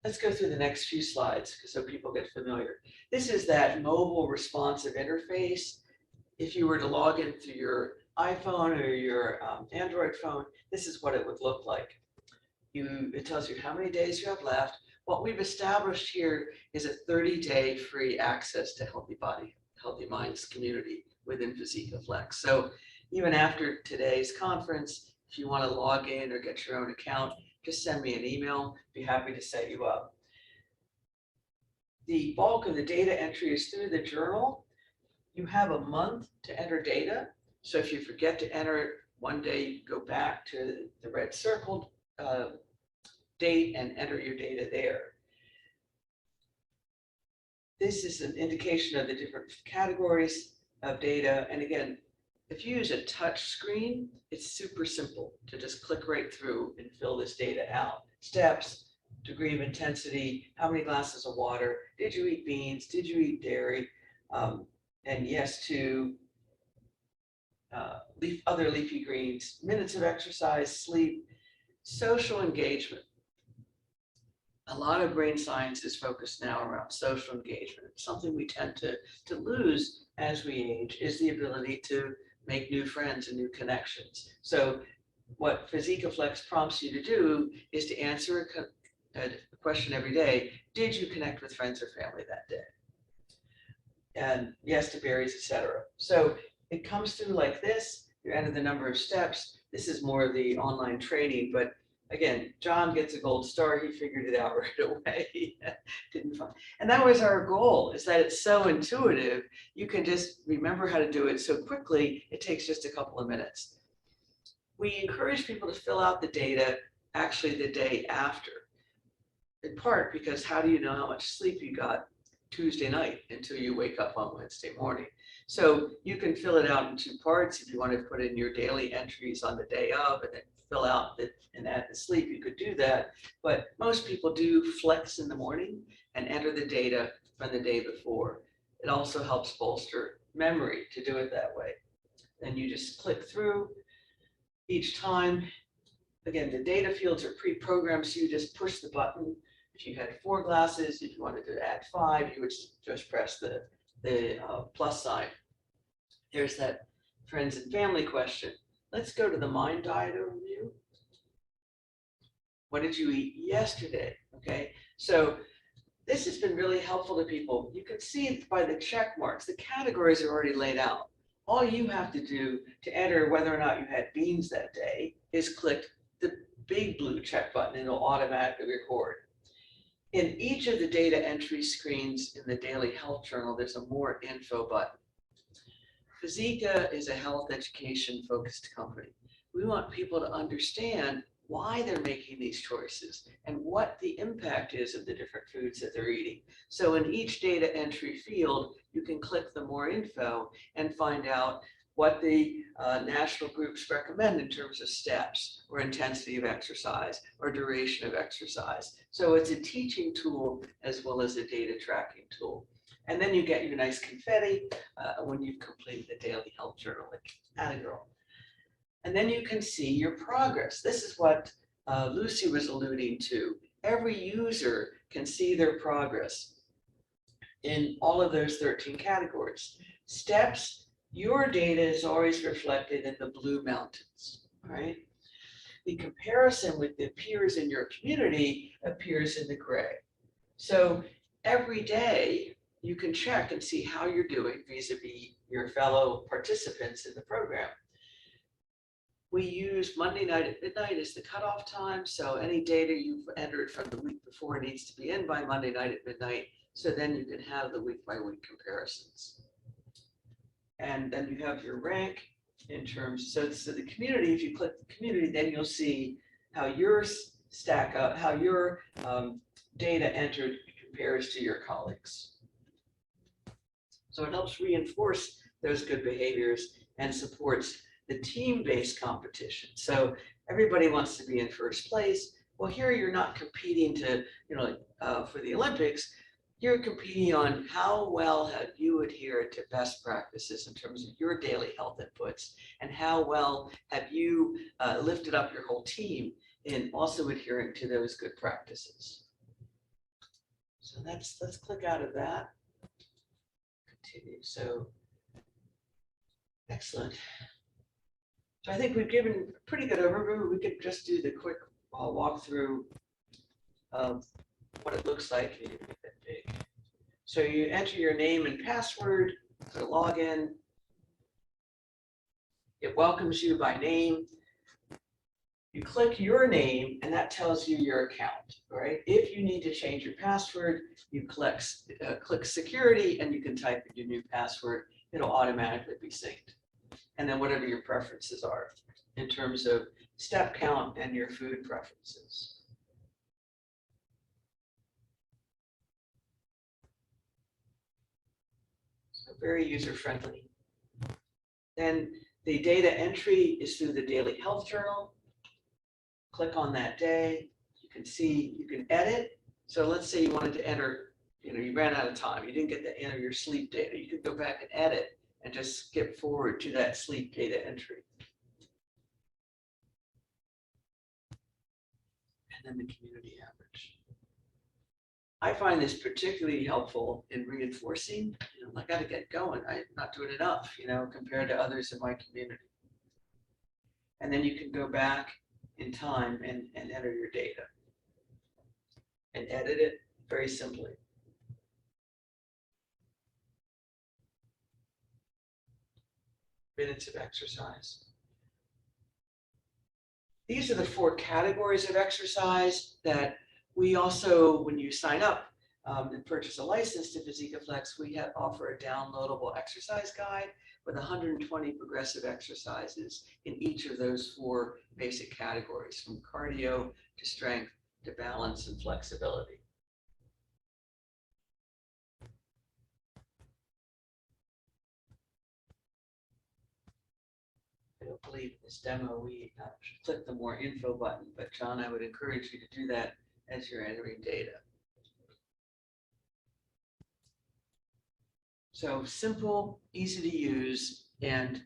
Let's go through the next few slides so people get familiar. This is that mobile responsive interface. If you were to log in through your iPhone or your Android phone, this is what it would look like. It tells you how many days you have left. What we've established here is a 30-day free access to Healthy Body, Healthy Minds community within PhysicaFlex. So even after today's conference, if you want to log in or get your own account, just send me an email. Be happy to set you up. The bulk of the data entry is through the journal. You have a month to enter data. So if you forget to enter it one day, you go back to the red circled date and enter your data there. This is an indication of the different categories of data. And again, if you use a touch screen, it's super simple to just click right through and fill this data out. Steps, degree of intensity, how many glasses of water, did you eat beans, did you eat dairy, and yes to other leafy greens, minutes of exercise, sleep, social engagement. A lot of brain science is focused now around social engagement. Something we tend to lose as we age is the ability to make new friends and new connections. So what PhysicaFlex prompts you to do is to answer a question every day. Did you connect with friends or family that day? And yes to berries, etc. So it comes through like this. You enter the number of steps. This is more of the online training, but again, John gets a gold star. He figured it out right away. Didn't find, and that was our goal, is that it's so intuitive. You can just remember how to do it so quickly. It takes just a couple of minutes. We encourage people to fill out the data actually the day after, in part because how do you know how much sleep you got Tuesday night until you wake up on Wednesday morning? So you can fill it out in two parts. If you want to put in your daily entries on the day of and then fill out and add the sleep, you could do that. But most people do flex in the morning and enter the data from the day before. It also helps bolster memory to do it that way. Then you just click through each time. Again, the data fields are pre-programmed, so you just push the button. If you had 4 glasses, if you wanted to add 5, you would just press the plus sign. There's that friends and family question. Let's go to the Mind Diet overview. What did you eat yesterday? Okay, so this has been really helpful to people. You can see by the check marks, the categories are already laid out. All you have to do to enter whether or not you had beans that day is click the big blue check button and it'll automatically record. In each of the data entry screens in the Daily Health Journal, there's a more info button. Physica is a health education focused company. We want people to understand why they're making these choices and what the impact is of the different foods that they're eating. So in each data entry field, you can click the more info and find out what the national groups recommend in terms of steps or intensity of exercise or duration of exercise. So it's a teaching tool as well as a data tracking tool. And then you get your nice confetti when you've completed the Daily Health Journal, like atta girl. And then you can see your progress. This is what Lucy was alluding to. Every user can see their progress in all of those 13 categories. Steps, your data is always reflected in the blue mountains, right? The comparison with the peers in your community appears in the gray. So every day you can check and see how you're doing vis-a-vis your fellow participants in the program. We use Monday night at midnight as the cutoff time. So any data you've entered from the week before needs to be in by Monday night at midnight. So then you can have the week by week comparisons. And then you have your rank in terms, so the community, if you click the community, then you'll see how yours stack up, how your data entered compares to your colleagues. So it helps reinforce those good behaviors and supports the team-based competition. So everybody wants to be in first place. Well, here you're not competing to, for the Olympics. You're competing on how well have you adhered to best practices in terms of your daily health inputs, and how well have you lifted up your whole team in also adhering to those good practices. So let's click out of that. Continue. So excellent. So I think we've given a pretty good overview. We could just do the quick walkthrough of what it looks like. You make that big. So you enter your name and password to log in. It welcomes you by name. You click your name and that tells you your account, right? If you need to change your password, you click security and you can type in your new password. It'll automatically be synced. And then whatever your preferences are in terms of step count and your food preferences. So very user-friendly. Then the data entry is through the Daily Health Journal. Click on that day. You can see, you can edit. So let's say you wanted to enter, you ran out of time. You didn't get to enter your sleep data. You could go back and edit and just skip forward to that sleep data entry. And then the community average. I find this particularly helpful in reinforcing, I got to get going. I'm not doing enough, compared to others in my community. And then you can go back in time and enter your data and edit it very simply. Minutes of exercise. These are the 4 categories of exercise that we also, when you sign up and purchase a license to FizikaFlex, we offer a downloadable exercise guide with 120 progressive exercises in each of those 4 basic categories, from cardio to strength to balance and flexibility. I don't believe in this demo we should click the more info button, but John, I would encourage you to do that as you're entering data. So simple, easy to use, and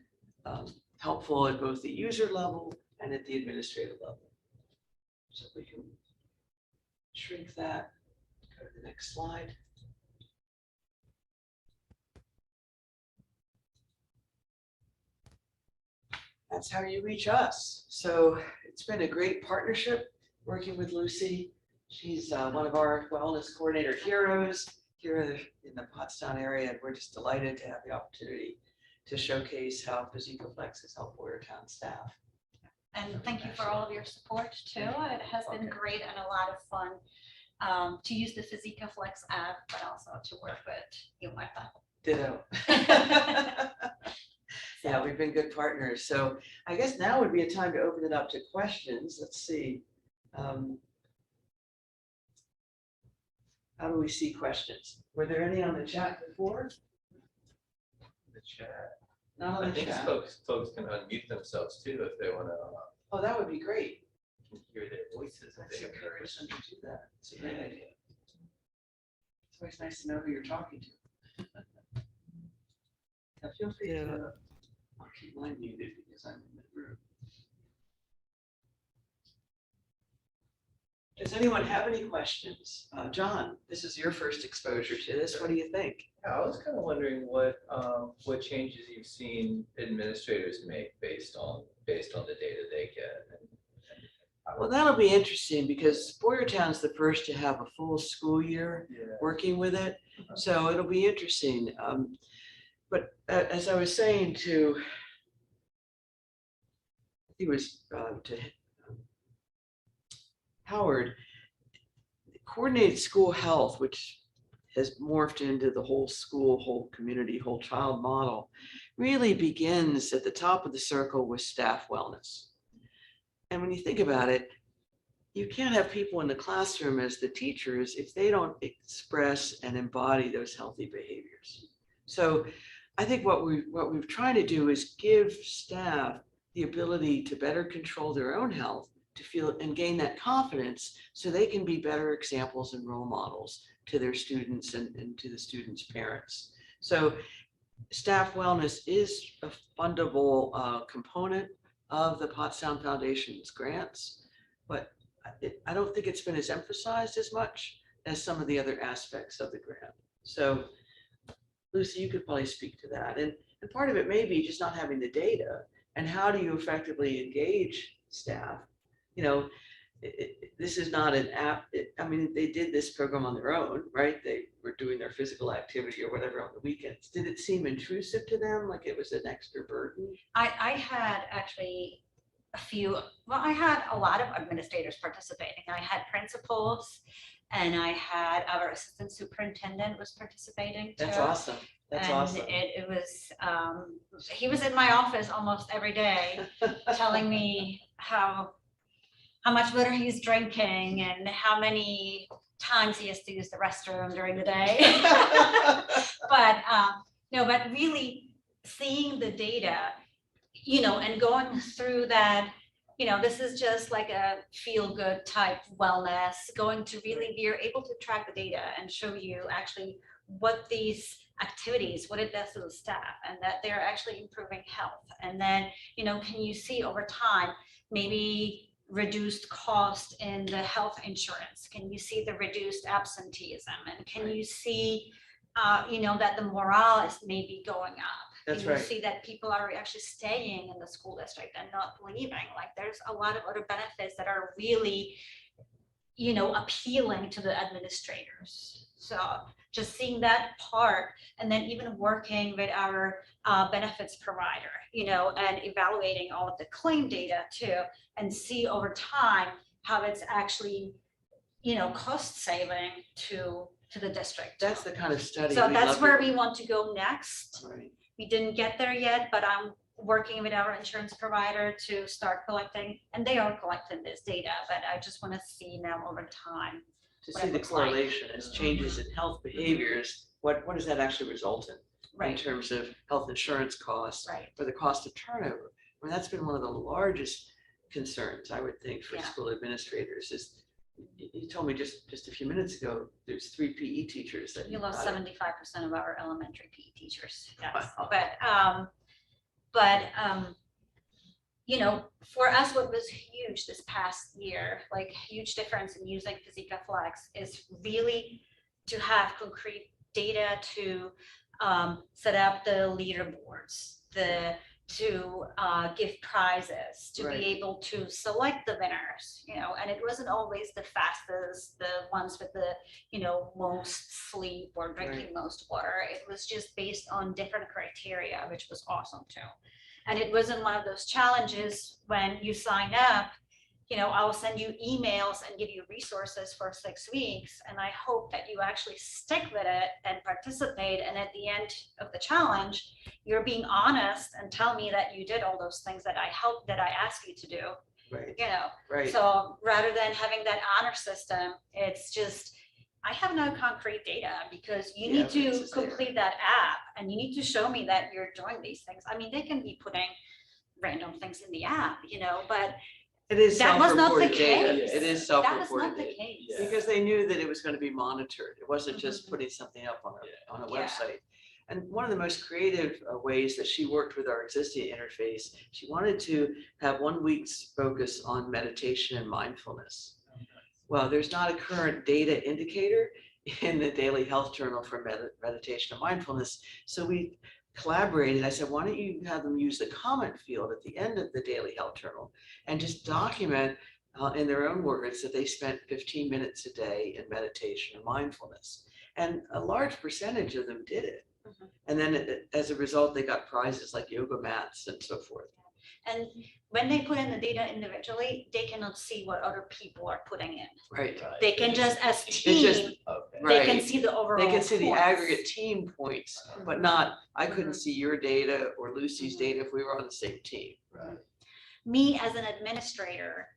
helpful at both the user level and at the administrative level. So we can shrink that, go to the next slide. That's how you reach us. So it's been a great partnership working with Lucy. She's one of our wellness coordinator heroes here in the Pottstown area, and we're just delighted to have the opportunity to showcase how FizikaFlex has helped Boyertown staff. And thank you for all of your support too. It has been great and a lot of fun to use the FizikaFlex app, but also to work with you, Martha. Ditto. Yeah, we've been good partners. So I guess now would be a time to open it up to questions. Let's see. How do we see questions? Were there any on the chat before? The chat. Not on I the think chat. folks can unmute themselves too if they want to Oh, that would be great. hear their voices. If Let's they encourage them to do that. It's a great idea. It's always nice to know who you're talking to. Now feel free to, I'll keep mine muted because I'm in the room. Does anyone have any questions? John, this is your first exposure to this. What do you think? Yeah, I was kind of wondering what changes you've seen administrators make based on the data they get. Well, that'll be interesting because Boyertown's the first to have a full school year Yeah. working with it. So it'll be interesting. But as I was saying to, I think it was to Howard, coordinated school health, which has morphed into the whole school, whole community, whole child model, really begins at the top of the circle with staff wellness. And when you think about it, you can't have people in the classroom as the teachers if they don't express and embody those healthy behaviors. So I think what we've tried to do is give staff the ability to better control their own health, to feel and gain that confidence so they can be better examples and role models to their students and to the students' parents. So staff wellness is a fundable component of the Pottstown Foundation's grants, but I don't think it's been as emphasized as much as some of the other aspects of the grant. So Lucy, you could probably speak to that. And part of it may be just not having the data, and how do you effectively engage staff? This is not an app. I mean, they did this program on their own, right? They were doing their physical activity or whatever on the weekends. Did it seem intrusive to them, like it was an extra burden? I had actually I had a lot of administrators participating. I had principals and I had our assistant superintendent was participating too. That's awesome. That's and awesome. It was, he was in my office almost every day telling me how much litter he's drinking and how many times he has to use the restroom during the day. But but really seeing the data, and going through that, this is just like a feel good type wellness, going to really be able to track the data and show you actually what these activities, what it does to the staff, and that they're actually improving health. And then, can you see over time, maybe reduced cost in the health insurance? Can you see the reduced absenteeism? And can you see, that the morale is maybe going up? That's And you right. see that people are actually staying in the school district and not leaving. Like there's a lot of other benefits that are really, appealing to the administrators. So just seeing that part, and then even working with our benefits provider, and evaluating all of the claim data too, and see over time how it's actually, cost saving to the district. That's the kind of study. So we'd that's love where to- we want to go next. Right. We didn't get there yet, but I'm working with our insurance provider to start collecting, and they are collecting this data, but I just want to see now over time. To what see it the looks like. correlation as changes in health behaviors, what does that actually result in Right, terms of health insurance costs right. or the cost of turnover? I mean, that's been one of the largest concerns, I would think, for Yeah. school administrators is, you told me just a few minutes ago, there's 3 PE teachers that We you lost got. 75% of our elementary PE teachers, yes. Wow. But for us, what was huge this past year, like huge difference in using Physica Flex is really to have concrete data to set up the leaderboards, to give prizes, to Right. be able to select the winners, and it wasn't always the fastest, the ones with the, most sleep or drinking most water. It was just based on different criteria, which was awesome too. And it wasn't one of those challenges when you sign up, I'll send you emails and give you resources for 6 weeks. And I hope that you actually stick with it and participate. And at the end of the challenge, you're being honest and tell me that you did all those things that I asked you to do, Right, you know. right. So rather than having that honor system, it's just, I have no concrete data because you Yeah, need but it's to just there. complete that app and you need to show me that you're doing these things. I mean, they can be putting random things in the app, but It is that was not the self-reported data. case. It is that was self-reported not the data. case. Yeah. Because they knew that it was going to be monitored. It wasn't just Mhm. putting something up on a Yeah. website. And one of the most creative ways that she worked with our existing interface, she wanted to have 1 week's focus on meditation and mindfulness. Well, there's not a current data indicator in the Daily Health Journal for meditation and mindfulness. So we collaborated. I said, why don't you have them use the comment field at the end of the Daily Health Journal and just document in their own words that they spent 15 minutes a day in meditation and mindfulness. And a large percentage of them did it. Mhm. And then as a result, they got prizes like yoga mats and so forth. And when they put in the data individually, they cannot see what other people are putting in. Right. They can just, as just- team, Okay. they can Right. see the overall. They can see the points. aggregate team points, but not, I couldn't Mhm. see your data or Lucy's Mhm. data if we were on the same team. Right. Me as an administrator,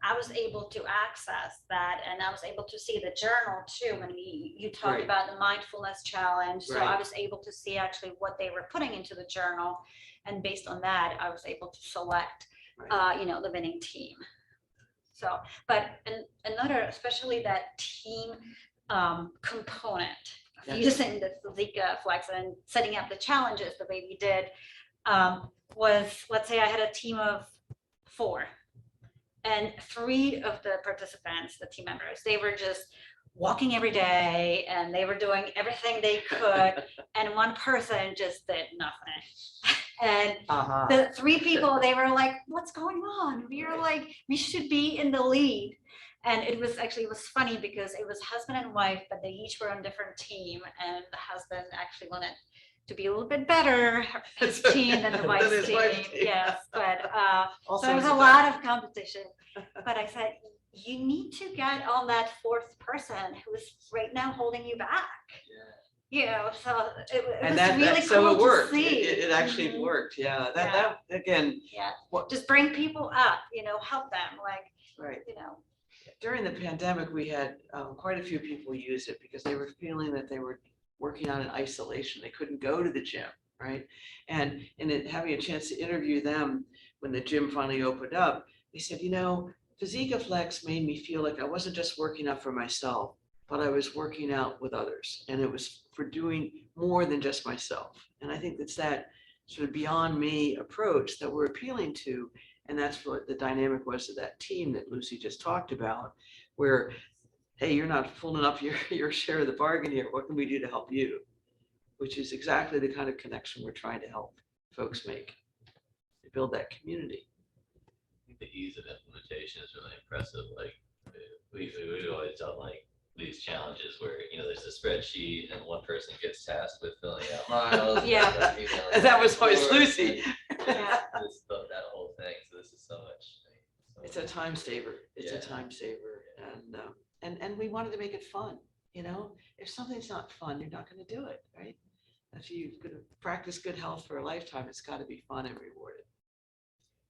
I was able to access that and I was able to see the journal too when you talked Right. about the mindfulness challenge. So I Right. was able to see actually what they were putting into the journal. And based on that, I was able to select, Right. the winning team. So, but another, especially that team component of Yes. using the Zika Flex and setting up the challenges the way we did was, let's say I had a team of 4 and 3 of the participants, the team members, they were just walking every day and they were doing everything they could and one person just did nothing. And Uh-huh. the 3 people, they were like, what's going on? We were Right. like, we should be in the lead. And it was funny because it was husband and wife, but they each were on different team. And the husband actually wanted to be a little bit better his team than the Than wife's his team. wife's team. Yes, but so Also there was as a a lot of competition. But I said, you need to get on that 4th person who is right now holding you back. So it was And that, really so cool it worked. to see. It actually Mhm. worked. Yeah. Yeah. That again, Yeah, what, just bring people up, help them, like, right. During During the pandemic, we had quite a few people use it because they were feeling that they were working out in isolation. They couldn't go to the gym, right? And in it, having a chance to interview them when the gym finally opened up, they said, Physica Flex made me feel like I wasn't just working out for myself, but I was working out with others. And it was for doing more than just myself. And I think that's that sort of beyond me approach that we're appealing to And that's what the dynamic was of that team that Lucy just talked about, where, hey, you're not pulling up your share of the bargain here. What can we do to help you? Which is exactly the kind of connection we're trying to help folks make, to build that community. I think the ease of implementation is really impressive. Like we've always done like these challenges where, you know, there's a spreadsheet and one person gets tasked with filling out miles. Yeah. and emailing That was back and always forth, Lucy. and Yeah. that whole thing. So this is so much. It's a time saver. It's a Yeah. time saver. And we wanted to make it fun, you know? If something's not fun, you're not gonna do it, right? If you're gonna practice good health for a lifetime, it's gotta be fun and rewarded.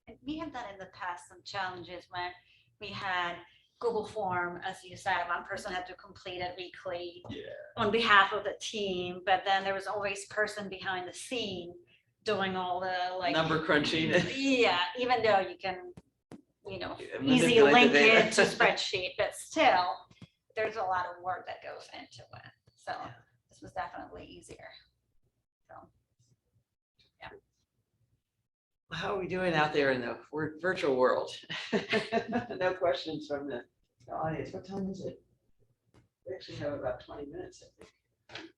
And we have done in the past some challenges when we had Google form, as you said, one person had to complete it weekly Yeah. on behalf of the team, but then there was always person behind the scene doing all the like. Number crunching. Yeah, even though you can, you know, Yeah, easy manipulate the link data. it to spreadsheet, but still, there's a lot of work that goes into it. So Yeah. this was definitely easier. So, How are we doing out there in the virtual world? No questions from the audience. What time is it? We actually have about 20 minutes, I think. I'm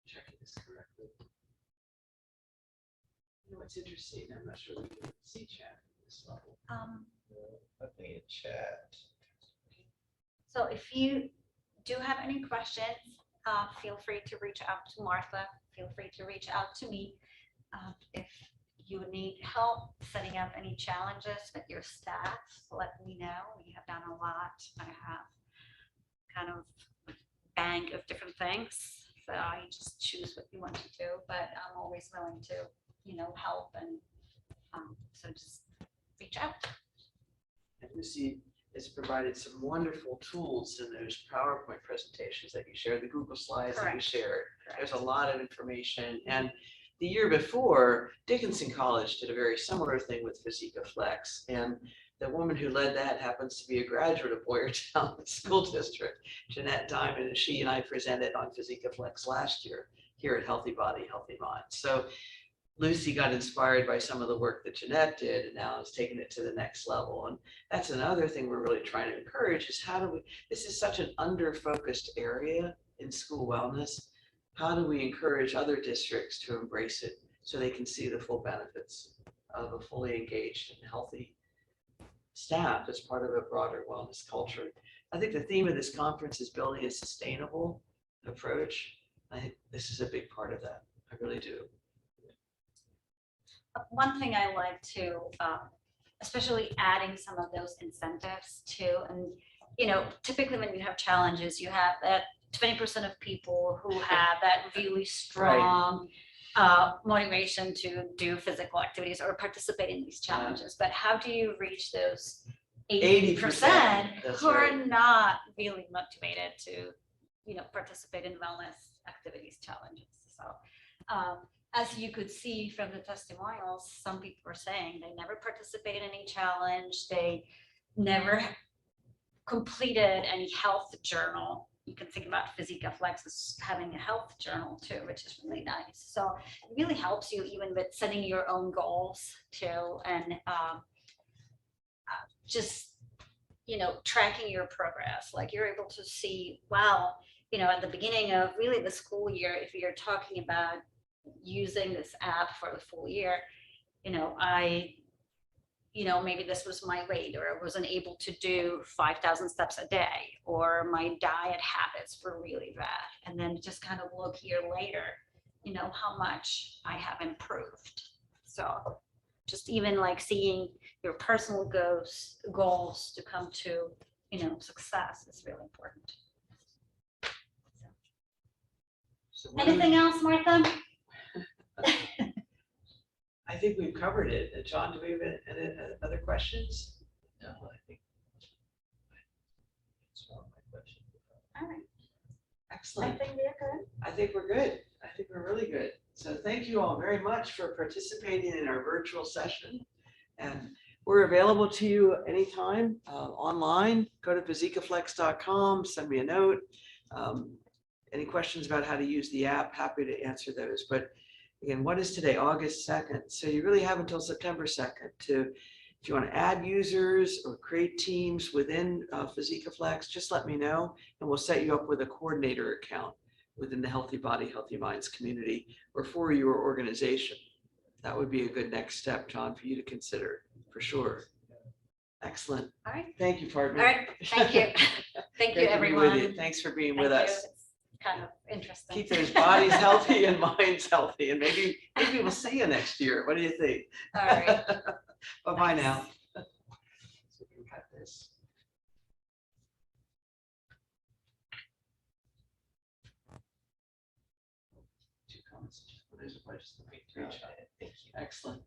checking this correctly. You know, what's interesting, I'm not sure we can see chat at this level. Nothing in chat. so if you do have any questions, feel free to reach out to Martha. Feel free to reach out to me. If you need help setting up any challenges with your staff, let me know. We have done a lot. I have kind of a bank of different things. So you just choose what you want to do, but I'm always willing to, you know, help. And so just reach out. And Lucy has provided some wonderful tools in those PowerPoint presentations that you shared, the Google slides that you Correct. shared. There's a Correct. lot of information. And the year before, Dickinson College did a very similar thing with Physica Flex. And the woman who led that happens to be a graduate of Boyertown School District, Jeanette Diamond, and she and I presented on Physica Flex last year here at Healthy Body, Healthy Mind. So Lucy got inspired by some of the work that Jeanette did and now has taken it to the next level. And that's another thing we're really trying to encourage is how do we, this is such an under-focused area in school wellness. How do we encourage other districts to embrace it so they can see the full benefits of a fully engaged and healthy staff as part of a broader wellness culture? I think the theme of this conference is building a sustainable approach. I think this is a big part of that. I really do. One thing I like to, especially adding some of those incentives too, and you know, typically when you have challenges, you have that 20% of people who have that really strong motivation to do physical activities or participate in these challenges. But how do you reach those 80% 80%, that's who are right. not really motivated to, you know, participate in wellness activities challenges? So as you could see from the testimonials, some people were saying they never participated in any challenge. They never completed any health journal. You can think about Physica Flex as having a health journal too, which is really nice. So it really helps you even with setting your own goals too, and just, you know, tracking your progress. Like you're able to see, wow, you know, at the beginning of really the school year, if you're talking about using this app for the full year, you know, maybe this was my weight, or I wasn't able to do 5,000 steps a day, or my diet habits were really bad. And then just kind of look year later, you know, how much I have improved. So just even like seeing your personal goals to come to, you know, success is really important. So what do we- Anything else, Martha? I think we've covered it. John, do we have any other questions? No, I think that's one of my questions. All right. I Excellent. think we're good. I think we're good. I think we're really good. So thank you all very much for participating in our virtual session. And we're available to you anytime online. Go to physicaflex.com, send me a note. Any questions about how to use the app, happy to answer those. But again, what is today? August 2nd. So you really have until September 2nd to If you want to add users or create teams within Physika Flex, just let me know and we'll set you up with a coordinator account within the Healthy Body, Healthy Minds community or for your organization. That would be a good next step, John, for you to consider, for sure. Excellent. All right. Thank you, partner. All right. Thank you. Thank you, Great to be with you. everyone. Thanks for being Thank with you. us. It's kind of interesting. Keep those bodies healthy and minds healthy, and maybe we'll see you next year. What do you think? All right. Bye-bye now. So we can cut this. Two comments. There's a bunch of great job. Excellent.